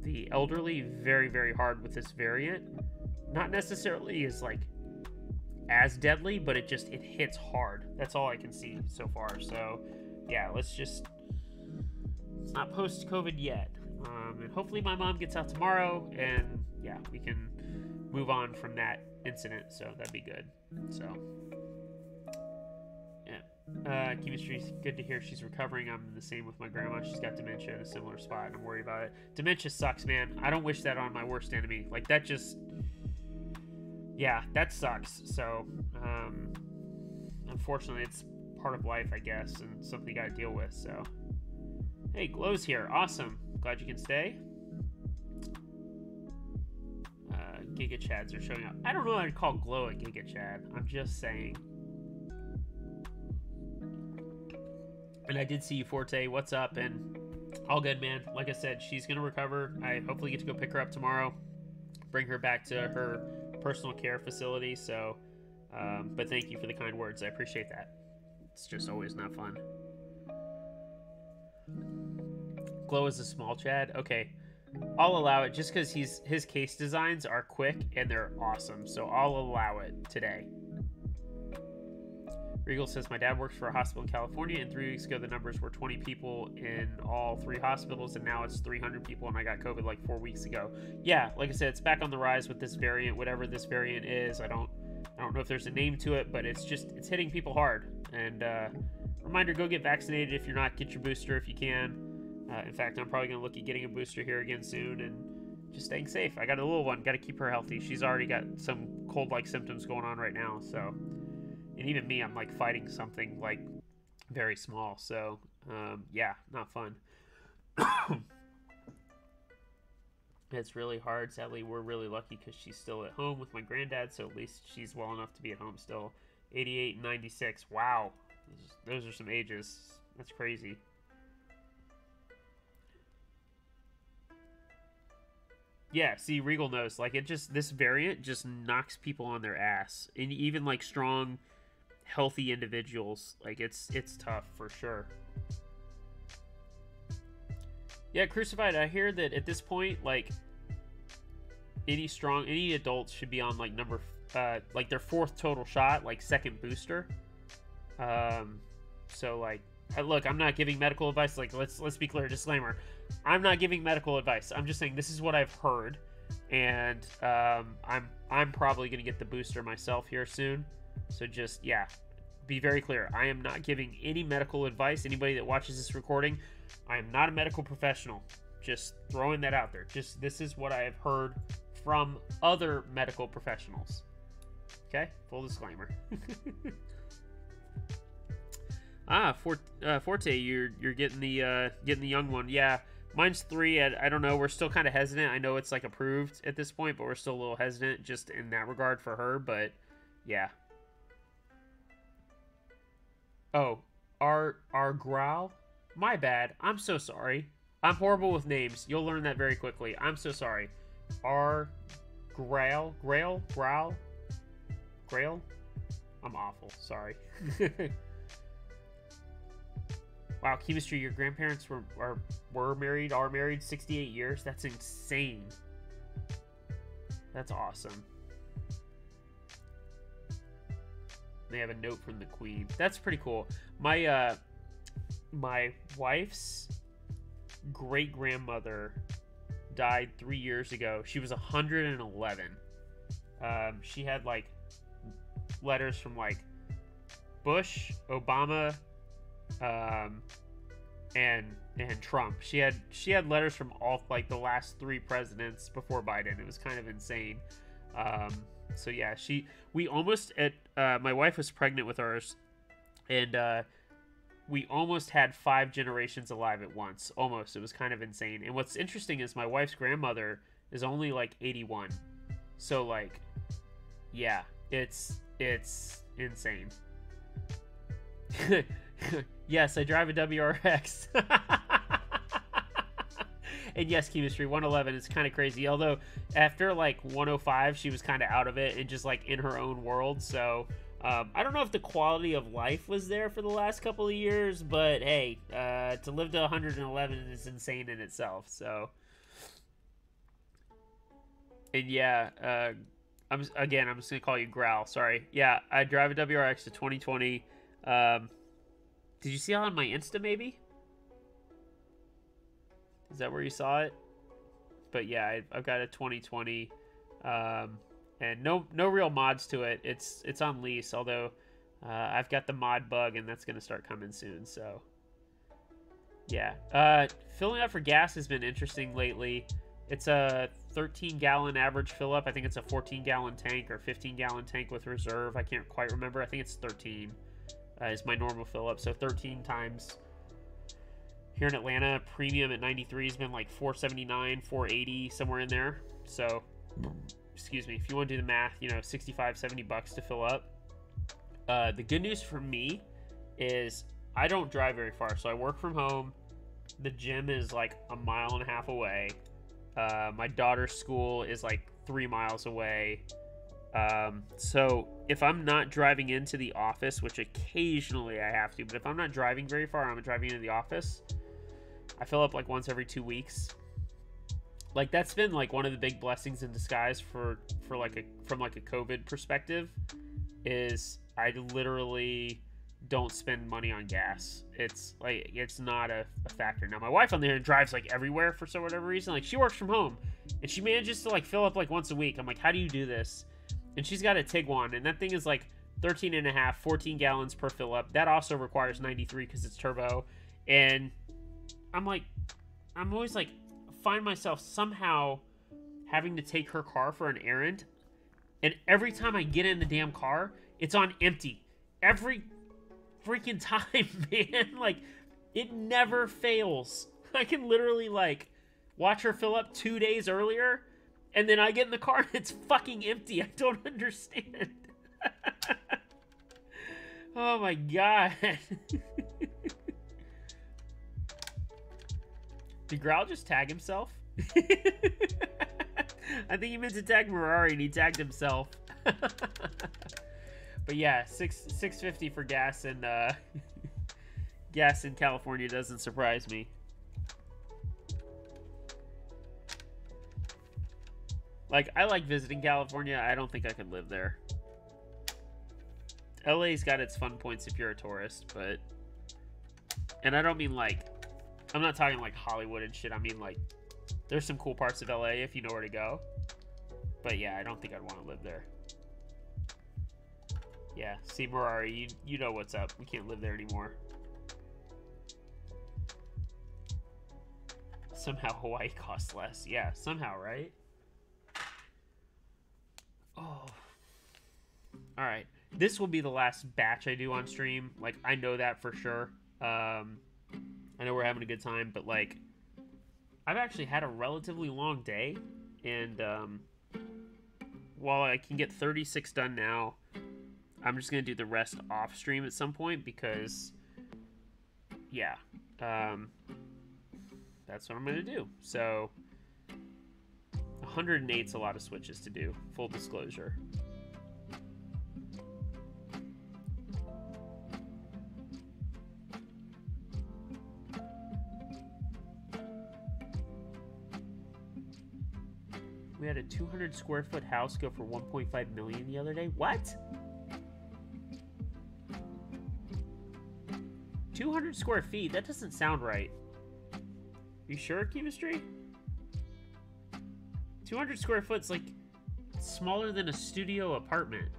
the elderly very, very hard with this variant. Not necessarily is like as deadly, but it hits hard. That's all I can see so far. So, yeah, it's not post-COVID yet, and hopefully my mom gets out tomorrow, and yeah, we can move on from that incident. So that'd be good. So. Chemistry's good to hear she's recovering. I'm the same with my grandma. She's got dementia in a similar spot, and I'm worried about it. Dementia sucks, man. I don't wish that on my worst enemy. Like, that just... Yeah, that sucks. So, unfortunately, it's part of life, I guess, and something you gotta deal with, so... Hey, Glow's here. Awesome. Glad you can stay. Giga Chads are showing up. I don't know how to call Glow a Giga Chad. I'm just saying... And I did see you, Forte. What's up? And all good, man. Like I said, she's going to recover. I hopefully get to go pick her up tomorrow. Bring her back to her personal care facility. So, but thank you for the kind words. I appreciate that. It's just always not fun. Glow is a small Chad. Okay. I'll allow it just because his case designs are quick and they're awesome. So I'll allow it today. Regal says, my dad works for a hospital in California, and 3 weeks ago the numbers were 20 people in all 3 hospitals, and now it's 300 people, and I got COVID like 4 weeks ago. Yeah, like I said, it's back on the rise with this variant, whatever this variant is. I don't know if there's a name to it, but it's hitting people hard. And reminder, go get vaccinated if you're not. Get your booster if you can. In fact, I'm probably going to look at getting a booster here again soon, and just staying safe. I got a little one. Got to keep her healthy. She's already got some cold-like symptoms going on right now, so... And even me, I'm like fighting something like very small. So, yeah, not fun. It's really hard. Sadly, we're really lucky because she's still at home with my granddad. So at least she's well enough to be at home still. 88 and 96. Wow. Those are some ages. That's crazy. Yeah, see, Regal knows. Like, this variant just knocks people on their ass. And even like strong... healthy individuals, like it's tough for sure. Yeah, Crucified, I hear that at this point, like any adults should be on like like their 4th total shot, like 2nd booster. So like look, I'm not giving medical advice. Like, let's be clear, disclaimer. I'm not giving medical advice. I'm just saying this is what I've heard, and I'm probably gonna get the booster myself here soon. So just, yeah, be very clear. I am not giving any medical advice. Anybody that watches this recording, I am not a medical professional. Just throwing that out there. Just, this is what I have heard from other medical professionals. Okay, full disclaimer. Forte, you're getting the young one. Yeah, mine's 3. I don't know. We're still kind of hesitant. I know it's like approved at this point, but we're still a little hesitant just in that regard for her. But yeah. Oh, our growl. My bad. I'm so sorry. I'm horrible with names. You'll learn that very quickly. I'm so sorry. Our Grail. I'm awful. Sorry. Wow, Chemistry, your grandparents were married, are married 68 years? That's insane. That's awesome. They have a note from the Queen. That's pretty cool. My my wife's great-grandmother died 3 years ago. She was 111. She had, like, letters from, like, Bush, Obama, and Trump. She had letters from all, like, the last 3 presidents before Biden. It was kind of insane. So yeah, we almost my wife was pregnant with ours, and we almost had 5 generations alive at once. Almost. It was kind of insane. And what's interesting is my wife's grandmother is only like 81. So, like, yeah, it's insane. Yes, I drive a WRX. And yes, Chemistry 111 is kind of crazy. Although after like 105, she was kind of out of it and just like in her own world. So I don't know if the quality of life was there for the last couple of years, but hey, to live to 111 is insane in itself. So, and yeah, I'm just gonna call you Growl. Sorry. Yeah, I drive a WRX to 2020. Did you see it on my Insta? Maybe. Is that where you saw it? But yeah, I've got a 2020, and no real mods to it. It's on lease, although I've got the mod bug, and that's gonna start coming soon. So yeah, filling up for gas has been interesting lately. It's a 13-gallon average fill up. I think it's a 14-gallon tank or 15-gallon tank with reserve. I can't quite remember. I think it's 13 is my normal fill up. So 13 times. Here in Atlanta, premium at 93 has been like 479, 480, somewhere in there. So, excuse me, if you want to do the math, you know, 65, 70 bucks to fill up. The good news for me is I don't drive very far, so I work from home. The gym is like a mile and a half away. My daughter's school is like 3 miles away. So if I'm not driving into the office, which occasionally I have to, but if I'm not driving very far, I'm driving into the office, I fill up like once every 2 weeks. Like, that's been like one of the big blessings in disguise from like a COVID perspective, is I literally don't spend money on gas. It's like, it's not a factor. Now my wife on the other hand drives like everywhere for whatever reason. Like, she works from home and she manages to like fill up like once a week. I'm like, how do you do this? And she's got a Tiguan, and that thing is like 13 and a half, 14 gallons per fill up. That also requires 93 because it's turbo. And I'm always like, find myself somehow having to take her car for an errand, and every time I get in the damn car, it's on empty. Every freaking time, man. Like, it never fails. I can literally like watch her fill up 2 days earlier, and then I get in the car and it's fucking empty. I don't understand. Oh my god. Did Growl just tag himself? I think he meant to tag Ferrari and he tagged himself. But yeah, $6.50 for gas, and gas in California doesn't surprise me. Like, I like visiting California. I don't think I could live there. LA's got its fun points if you're a tourist, but And I don't mean like, I'm not talking like Hollywood and shit. I mean like, there's some cool parts of LA if you know where to go. But yeah, I don't think I'd want to live there. Yeah, see, Mirari, you know what's up. We can't live there anymore. Somehow Hawaii costs less. Yeah, somehow, right? Oh. Alright. This will be the last batch I do on stream. Like, I know that for sure. I know we're having a good time, but, like, I've actually had a relatively long day. And, while I can get 36 done now, I'm just going to do the rest off stream at some point because, yeah, that's what I'm going to do. So, 108's a lot of switches to do, full disclosure. We had a 200 square foot house go for 1.5 million the other day. What? 200 square feet? That doesn't sound right. You sure, chemistry? 200 square foot's like smaller than a studio apartment.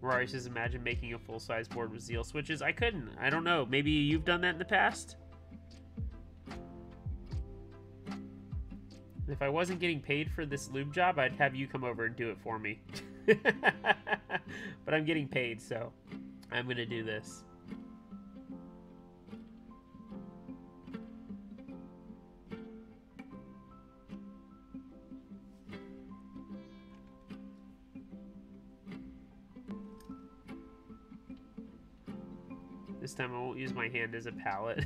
Rory says, imagine making a full-size board with Zeal switches. I couldn't. I don't know. Maybe you've done that in the past? If I wasn't getting paid for this lube job, I'd have you come over and do it for me. But I'm getting paid, so I'm going to do this. This time I won't use my hand as a pallet.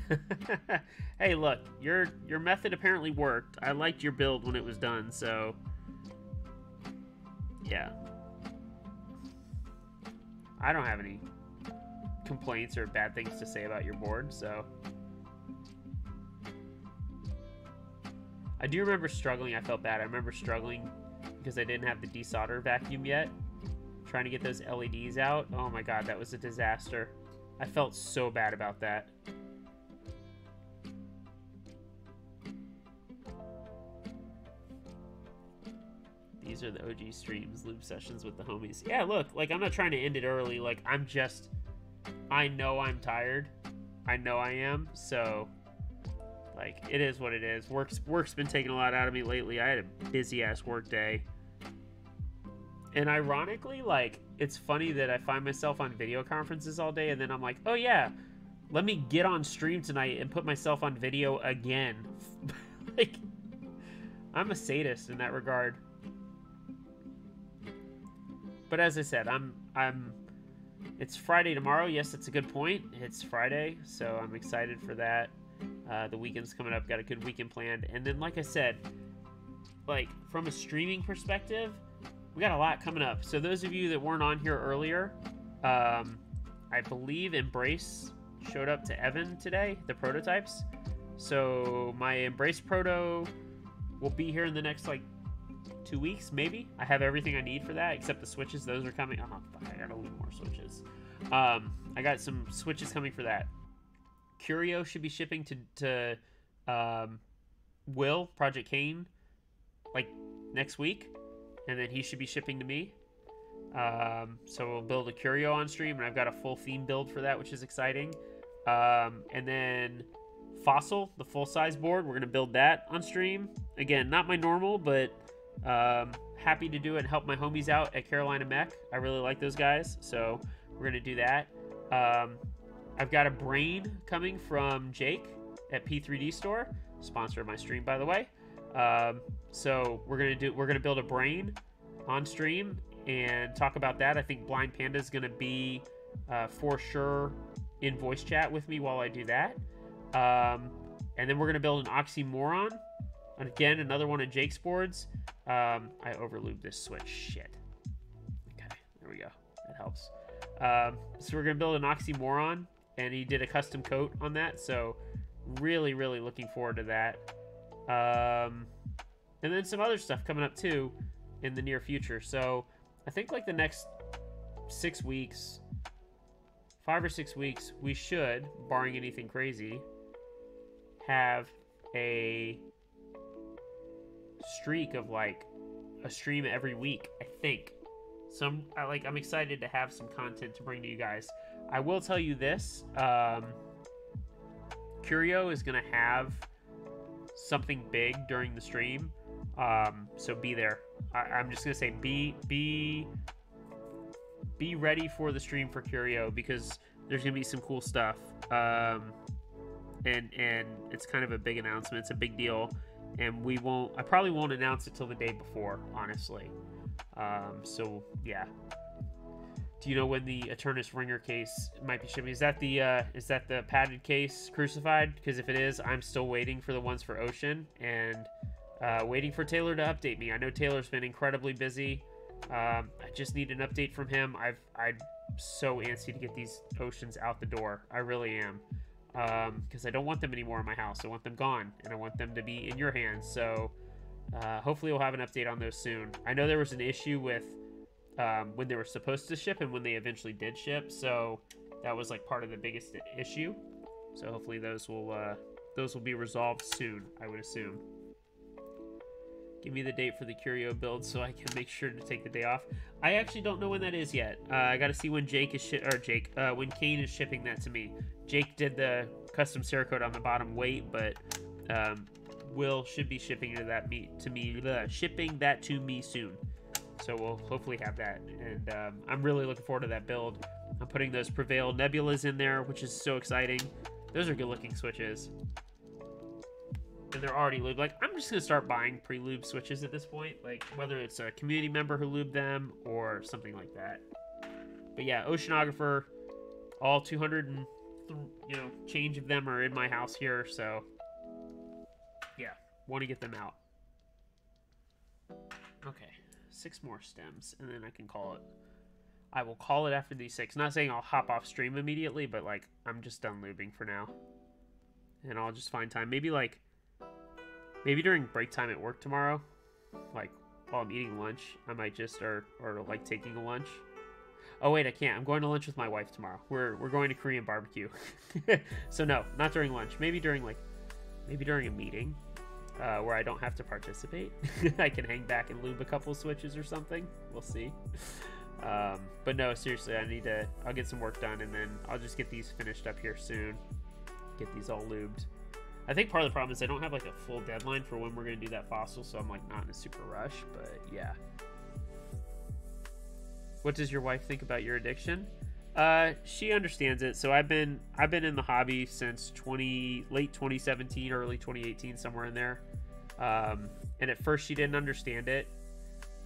Hey, look, your method apparently worked. I liked your build when it was done, so yeah. I don't have any complaints or bad things to say about your board, so. I do remember struggling. I felt bad. I remember struggling because I didn't have the desolder vacuum yet. Trying to get those LEDs out. Oh my god, that was a disaster. I felt so bad about that. These are the OG streams, lube sessions with the homies. Yeah, look, like, I'm not trying to end it early. Like, I'm just, I know I'm tired. I know I am, so, like, it is what it is. Work's been taking a lot out of me lately. I had a busy-ass work day. And ironically, like, it's funny that I find myself on video conferences all day, and then I'm like, oh yeah, let me get on stream tonight and put myself on video again. Like, I'm a sadist in that regard. But as I said, it's Friday tomorrow. Yes, it's a good point. It's Friday, so I'm excited for that. The weekend's coming up. Got a good weekend planned. And then, like I said, like, from a streaming perspective, we got a lot coming up. So those of you that weren't on here earlier, I believe Embrace showed up to Evan today, the prototypes. So my Embrace Proto will be here in the next, like, 2 weeks, maybe. I have everything I need for that, except the switches. Those are coming. Oh, fuck, I gotta leave more switches. I got some switches coming for that. Curio should be shipping to Will, Project Kane, like, next week. And then he should be shipping to me. So we'll build a Curio on stream, and I've got a full theme build for that, which is exciting. And then Fossil, the full-size board, we're going to build that on stream. Again, not my normal, but happy to do it and help my homies out at Carolina Mech. I really like those guys, so we're going to do that. I've got a brain coming from Jake at P3D Store, sponsor of my stream, by the way. So we're gonna build a brain on stream and talk about that. I think Blind Panda is gonna be for sure in voice chat with me while I do that. And then we're gonna build an oxymoron. And again, another one of Jake's boards. I overlubed this switch. Shit. Okay, there we go. That helps. So we're gonna build an oxymoron, and he did a custom coat on that. So really, really looking forward to that. And then some other stuff coming up too in the near future. So I think like the next 6 weeks, 5 or 6 weeks, we should, barring anything crazy, have a streak of like a stream every week, I think. So I'm excited to have some content to bring to you guys. I will tell you this, Curio is gonna have something big during the stream, so be there. I'm just gonna say be ready for the stream for Curio, because there's gonna be some cool stuff, and it's kind of a big announcement. It's a big deal, and I probably won't announce it till the day before, honestly. So yeah. Do you know when the Eternus Ringer case might be shipping? Is that the padded case Crucified? Because if it is, I'm still waiting for the ones for Ocean, and waiting for Taylor to update me. I know Taylor's been incredibly busy. I just need an update from him. I'm so antsy to get these Oceans out the door. I really am. Because I don't want them anymore in my house. I want them gone, and I want them to be in your hands. So hopefully we'll have an update on those soon. I know there was an issue with when they were supposed to ship and when they eventually did ship, so that was like part of the biggest issue. So hopefully those will be resolved soon, I would assume. Give me the date for the Curio build so I can make sure to take the day off. I actually don't know when that is yet. I got to see when when Kane is shipping that to me. Jake did the custom Cerakote on the bottom weight, but Will should be shipping shipping that to me soon. So we'll hopefully have that, and I'm really looking forward to that build. I'm putting those Prevail Nebulas in there, which is so exciting. Those are good-looking switches, and they're already lubed. Like, I'm just gonna start buying pre-lubed switches at this point, like whether it's a community member who lubed them or something like that. But yeah, Oceanographer, all 200 and change of them are in my house here, so yeah, want to get them out. Okay. 6 more stems, and then I can call it. I will call it after these 6. Not saying I'll hop off stream immediately, but like I'm just done lubing for now, and I'll just find time. Maybe during break time at work tomorrow, like while I'm eating lunch, I might just or like taking a lunch. Oh wait, I can't. I'm going to lunch with my wife tomorrow. We're going to Korean barbecue. So no, not during lunch. Maybe during a meeting. Where I don't have to participate. I can hang back and lube a couple switches or something. We'll see. But no, seriously, I'll get some work done, and then I'll just get these finished up here soon. Get these all lubed. I think part of the problem is I don't have like a full deadline for when we're going to do that fossil, so I'm like not in a super rush, but yeah. What does your wife think about your addiction? She understands it. So I've been in the hobby since late 2017, early 2018, somewhere in there. And at first she didn't understand it,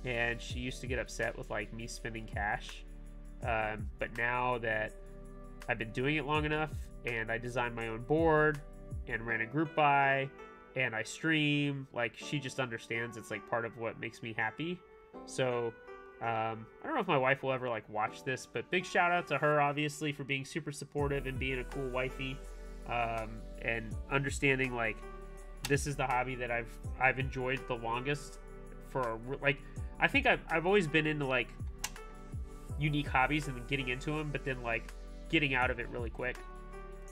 and she used to get upset with like me spending cash. But now that I've been doing it long enough, and I designed my own board and ran a group buy, and I stream, like she just understands it's like part of what makes me happy. So I don't know if my wife will ever like watch this, but big shout out to her, obviously, for being super supportive and being a cool wifey, and understanding like this is the hobby that I've enjoyed the longest. Like, I think I've always been into like unique hobbies and then getting into them, but then like getting out of it really quick.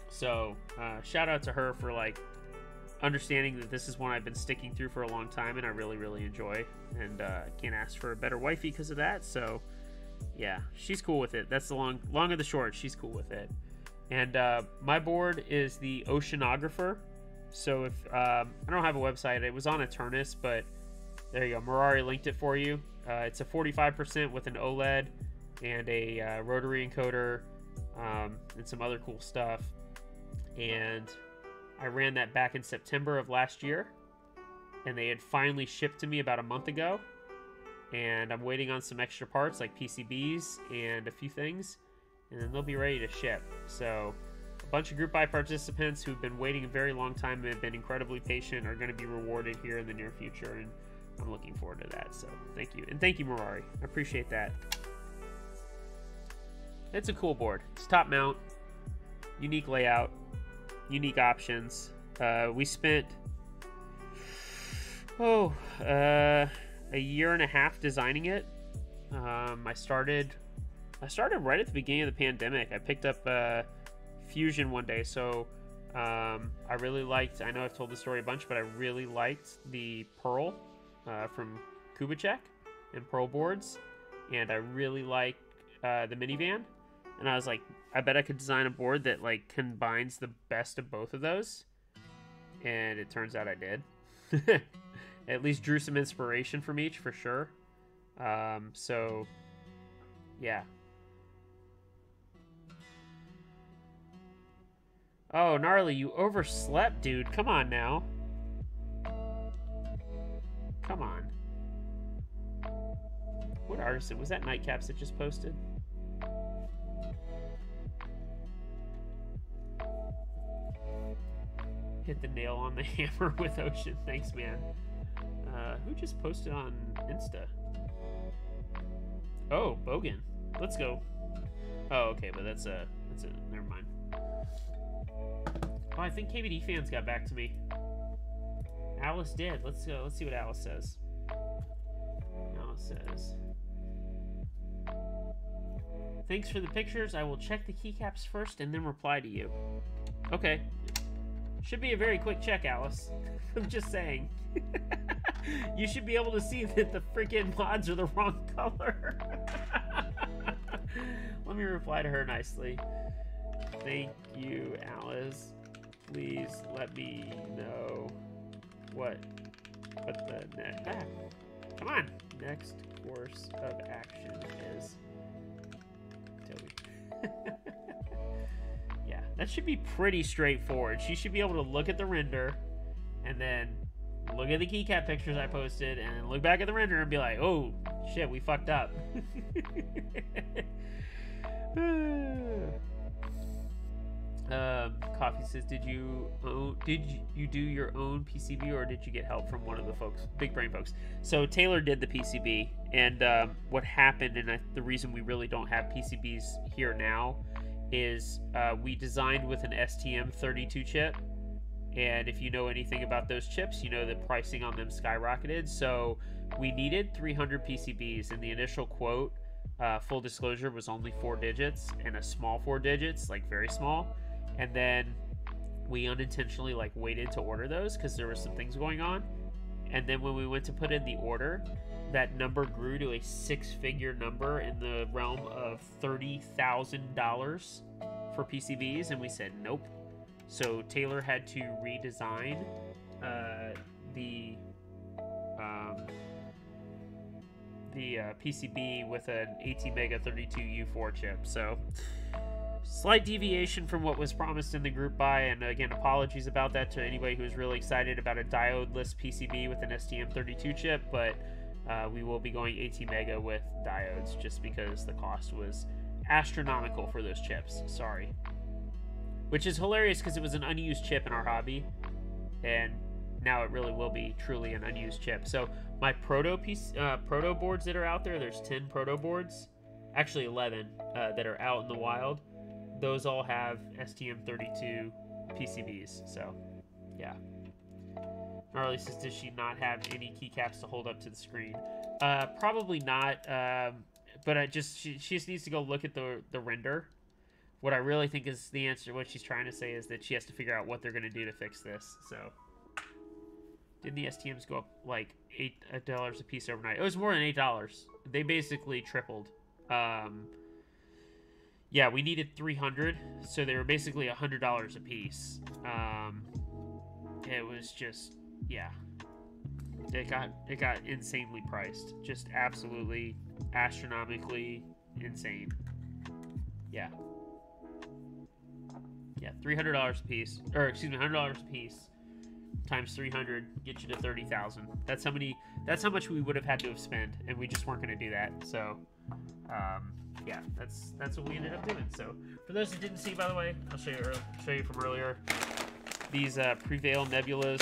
So shout out to her for like understanding that this is one I've been sticking through for a long time, and I really, really enjoy, and can't ask for a better wifey because of that. So yeah, she's cool with it. That's the long of the short. She's cool with it. And my board is the Oceanographer. So if I don't have a website, it was on Eternus, but there you go. Mirari linked it for you. It's a 45% with an OLED and a rotary encoder, and some other cool stuff. And I ran that back in September of last year, and they had finally shipped to me about a month ago, and I'm waiting on some extra parts like PCBs and a few things, and then they'll be ready to ship. So a bunch of group buy participants who've been waiting a very long time and have been incredibly patient are going to be rewarded here in the near future, and I'm looking forward to that. So thank you, and thank you, Mirari. I appreciate that. It's a cool board. It's top mount, unique layout, unique options. We spent a year and a half designing it. I started right at the beginning of the pandemic. I picked up Fusion one day, so I really liked. I know I've told the story a bunch, but I really liked the Pearl from Kubicek and Pearl boards, and I really liked the minivan. And I was like, I bet I could design a board that like combines the best of both of those. And it turns out I did. At least drew some inspiration from each for sure. So yeah. Oh, Gnarly, you overslept, dude. Come on now. Come on. What artist? Was that Nightcaps that just posted? Hit the nail on the hammer with Ocean. Thanks, man. Who just posted on Insta? Oh, Bogan. Let's go. Oh, okay, but that's a never mind. Oh, I think PBTfans got back to me. Alice did. Let's go. Let's see what Alice says. Alice says, thanks for the pictures. I will check the keycaps first and then reply to you. Okay. Should be a very quick check, Alice. I'm just saying. You should be able to see that the freaking mods are the wrong color. Let me reply to her nicely. Thank you, Alice. Please let me know what the next come on, next course of action is. Toby. Yeah, that should be pretty straightforward. She should be able to look at the render and then look at the keycap pictures I posted and then look back at the render and be like, oh shit, we fucked up. Coffee says, did you do your own PCB or did you get help from one of the folks, big brain folks? So Taylor did the PCB, and what happened, and the reason we really don't have PCBs here now is we designed with an STM32 chip, and if you know anything about those chips, you know that pricing on them skyrocketed. So we needed 300 PCBs, and the initial quote, full disclosure, was only 4 digits, and a small 4 digits, like very small. And then we unintentionally like waited to order those because there were some things going on. And then when we went to put in the order, that number grew to a 6-figure number in the realm of $30,000 for PCBs, and we said nope. So Taylor had to redesign the PCB with an ATmega 32U4 chip. So slight deviation from what was promised in the group buy, and again, apologies about that to anybody who's really excited about a diode-less PCB with an STM32 chip, but we will be going ATmega with diodes just because the cost was astronomical for those chips. Sorry. Which is hilarious because it was an unused chip in our hobby, and now it really will be truly an unused chip. So my proto boards that are out there, there's 10 proto boards, actually 11 that are out in the wild. Those all have STM32 PCBs, so yeah. Gnarly says, does she not have any keycaps to hold up to the screen? Probably not, but she just needs to go look at the render. What I really think is the answer, what she's trying to say is that she has to figure out what they're going to do to fix this, so. Didn't the STMs go up like $8 a piece overnight? It was more than $8. They basically tripled. Yeah, we needed 300, so they were basically $100 a piece. It was just, yeah, it got insanely priced, just absolutely astronomically insane. Yeah, $300 a piece, or excuse me, $100 a piece times 300 get you to 30,000. That's how much we would have had to have spent, and we just weren't going to do that. So, yeah, that's what we ended up doing. So, for those who didn't see, by the way, I'll show you from earlier. These Prevail Nebulas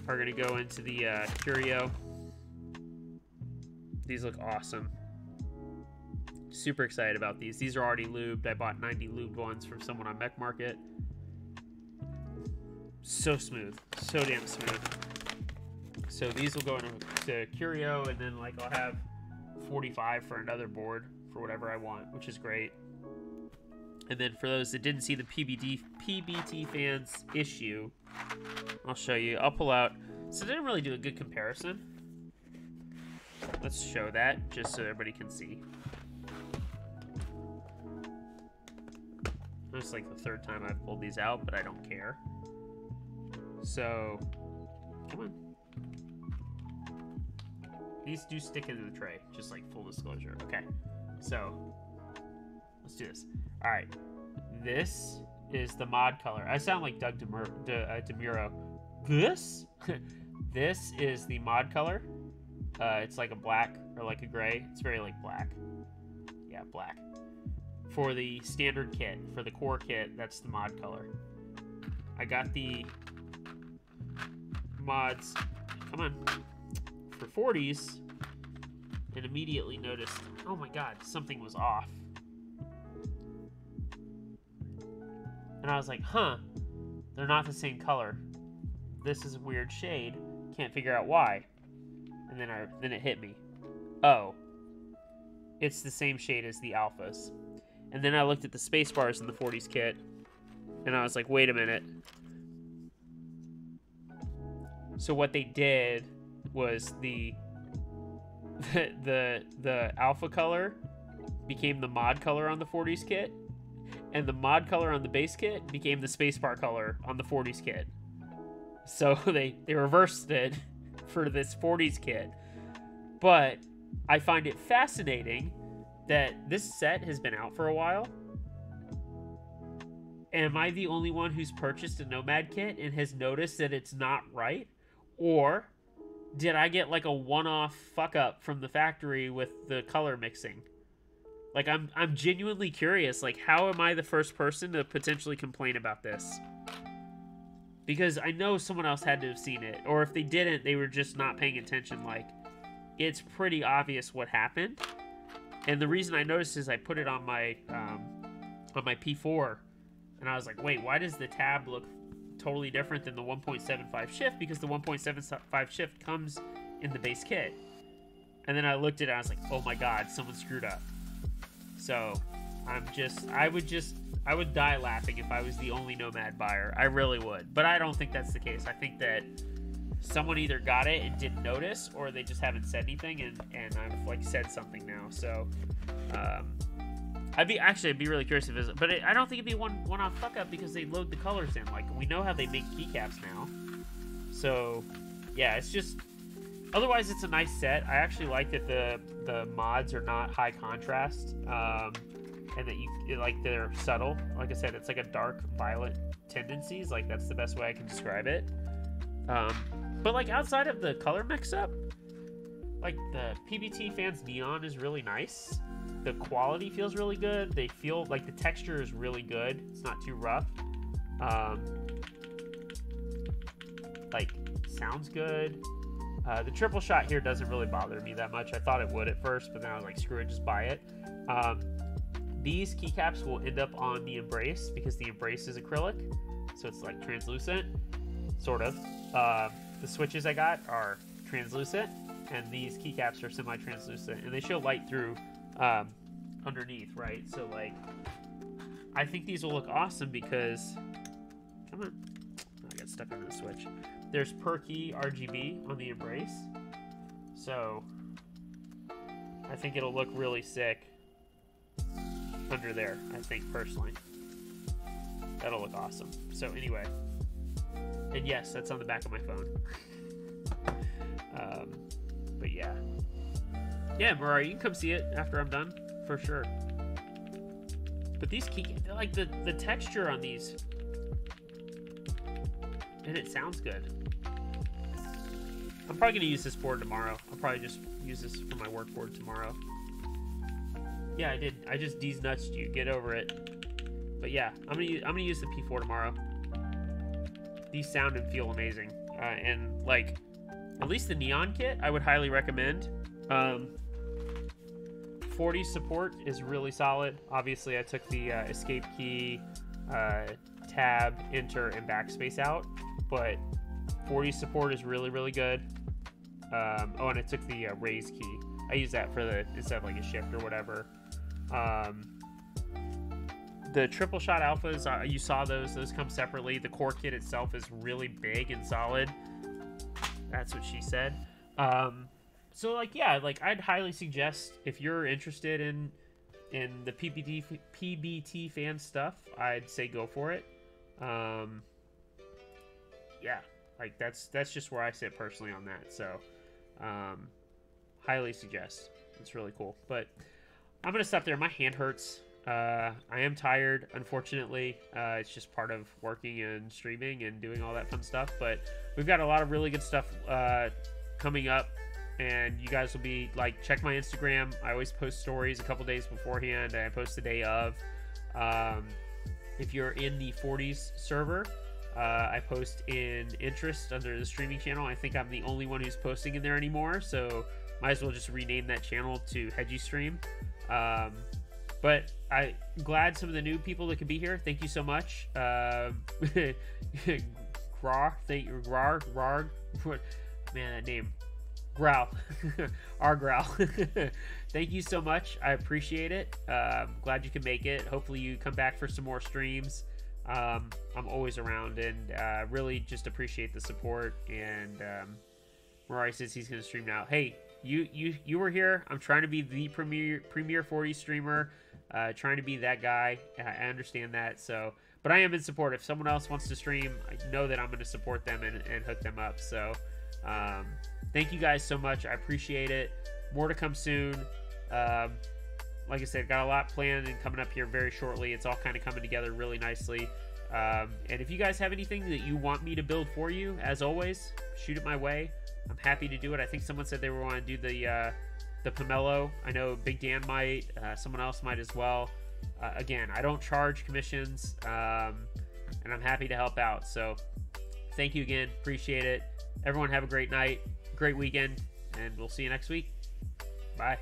are going to go into the Curio. These look awesome. Super excited about these. These are already lubed. I bought 90 lubed ones from someone on Mech Market. So smooth. So damn smooth. So these will go into Curio, and then like I'll have 45 for another board for whatever I want, which is great. And then for those that didn't see the PBTfans issue, I'll show you. I'll pull out. So they didn't really do a good comparison. Let's show that just so everybody can see. It's like the third time I've pulled these out, but I don't care. So, come on. These do stick into the tray, just like full disclosure. Okay, so let's do this. All right, this is the mod color. I sound like Doug DeMuro. This? This is the mod color. It's like a black or like a gray. It's very like black. Yeah, black. For the standard kit, for the core kit, that's the mod color. I got the mods, come on, for 40s, and immediately noticed, oh my god, something was off. And I was like, huh, they're not the same color. This is a weird shade, can't figure out why. And then it hit me. Oh, it's the same shade as the alphas. And then I looked at the space bars in the 40s kit, and I was like, wait a minute. So what they did was the alpha color became the mod color on the 40s kit, and the mod color on the base kit became the spacebar color on the 40s kit. So they reversed it for this 40s kit. But I find it fascinating that this set has been out for a while. Am I the only one who's purchased a Nomad kit and has noticed that it's not right? Or did I get like a one-off fuck up from the factory with the color mixing? Like, I'm genuinely curious, like, how am I the first person to potentially complain about this? Because I know someone else had to have seen it, or if they didn't, they were just not paying attention. Like, it's pretty obvious what happened. And the reason I noticed is I put it on my P4, and I was like, wait, why does the tab look totally different than the 1.75 shift? Because the 1.75 shift comes in the base kit. And then I looked at it, and I was like, oh my god, someone screwed up. So I would die laughing if I was the only Nomad buyer. I really would. But I don't think that's the case. I think that someone either got it and didn't notice, or they just haven't said anything, and I've like said something now. So I'd be really curious if it's, but I don't think it'd be one-off fuck up because they load the colors in. Like, we know how they make keycaps now. So yeah, it's just, otherwise it's a nice set. I actually like that the mods are not high contrast, and that like they're subtle. Like I said, it's like a dark violet tendencies. Like, that's the best way I can describe it. But like, outside of the color mix-up, like the PBTfans Neon is really nice. The quality feels really good. They feel like the texture is really good. It's not too rough. Like, sounds good. The triple shot here doesn't really bother me that much. I thought it would at first, but then I was like, screw it, just buy it. These keycaps will end up on the Embrace because the Embrace is acrylic, so it's like translucent, sort of. The switches I got are translucent, and these keycaps are semi-translucent, and they show light through underneath, right? So like, I think these will look awesome because, come on, I got stuck under the switch. There's per key RGB on the Embrace, so I think it'll look really sick under there. I think personally, that'll look awesome. So anyway, and yes, that's on the back of my phone. But yeah, Mariah, you can come see it after I'm done for sure. But these like the texture on these, and it sounds good. I'm probably gonna use this board tomorrow. I'll probably just use this for my work board tomorrow. Yeah, I did. I just nutsed you. Get over it. But yeah, I'm gonna use the P4 tomorrow. These sound and feel amazing, and like, at least the Neon kit I would highly recommend. 40 support is really solid. Obviously, I took the escape key, tab, enter, and backspace out, but 40 support is really, really good. Oh, and I took the raise key. I use that for the, instead of like a shift or whatever. The triple shot alphas, you saw those come separately. The core kit itself is really big and solid. That's what she said. So like, yeah, like I'd highly suggest, if you're interested in the PBT fan stuff, I'd say go for it. Yeah, like that's just where I sit personally on that. So highly suggest. It's really cool. But I'm gonna stop there. My hand hurts. I am tired, unfortunately. It's just part of working and streaming and doing all that fun stuff. But we've got a lot of really good stuff coming up, and you guys will be like, check my Instagram. I always post stories a couple days beforehand, and I post the day of. If you're in the 40s server, I post in interest under the streaming channel. I think I'm the only one who's posting in there anymore, so might as well just rename that channel to Hedgie Stream. But I'm glad some of the new people that could be here. Thank you so much. Grar, thank you, Grar, man, that name, Growl, our Growl. Thank you so much. I appreciate it. Glad you can make it. Hopefully you come back for some more streams. I'm always around, and really just appreciate the support. And Mariah says he's going to stream now. Hey, you were here. I'm trying to be the premier 40 streamer. Trying to be that guy. I understand that. So, but I am in support. If someone else wants to stream, I know that I'm going to support them and hook them up. So, thank you guys so much. I appreciate it. More to come soon. Like I said, got a lot planned and coming up here very shortly. It's all kind of coming together really nicely. And if you guys have anything that you want me to build for you, as always, shoot it my way. I'm happy to do it. I think someone said they were want to do the Pomelo. I know Big Dan might. Someone else might as well. Again, I don't charge commissions, and I'm happy to help out. So thank you again. Appreciate it. Everyone have a great night, great weekend, and we'll see you next week. Bye.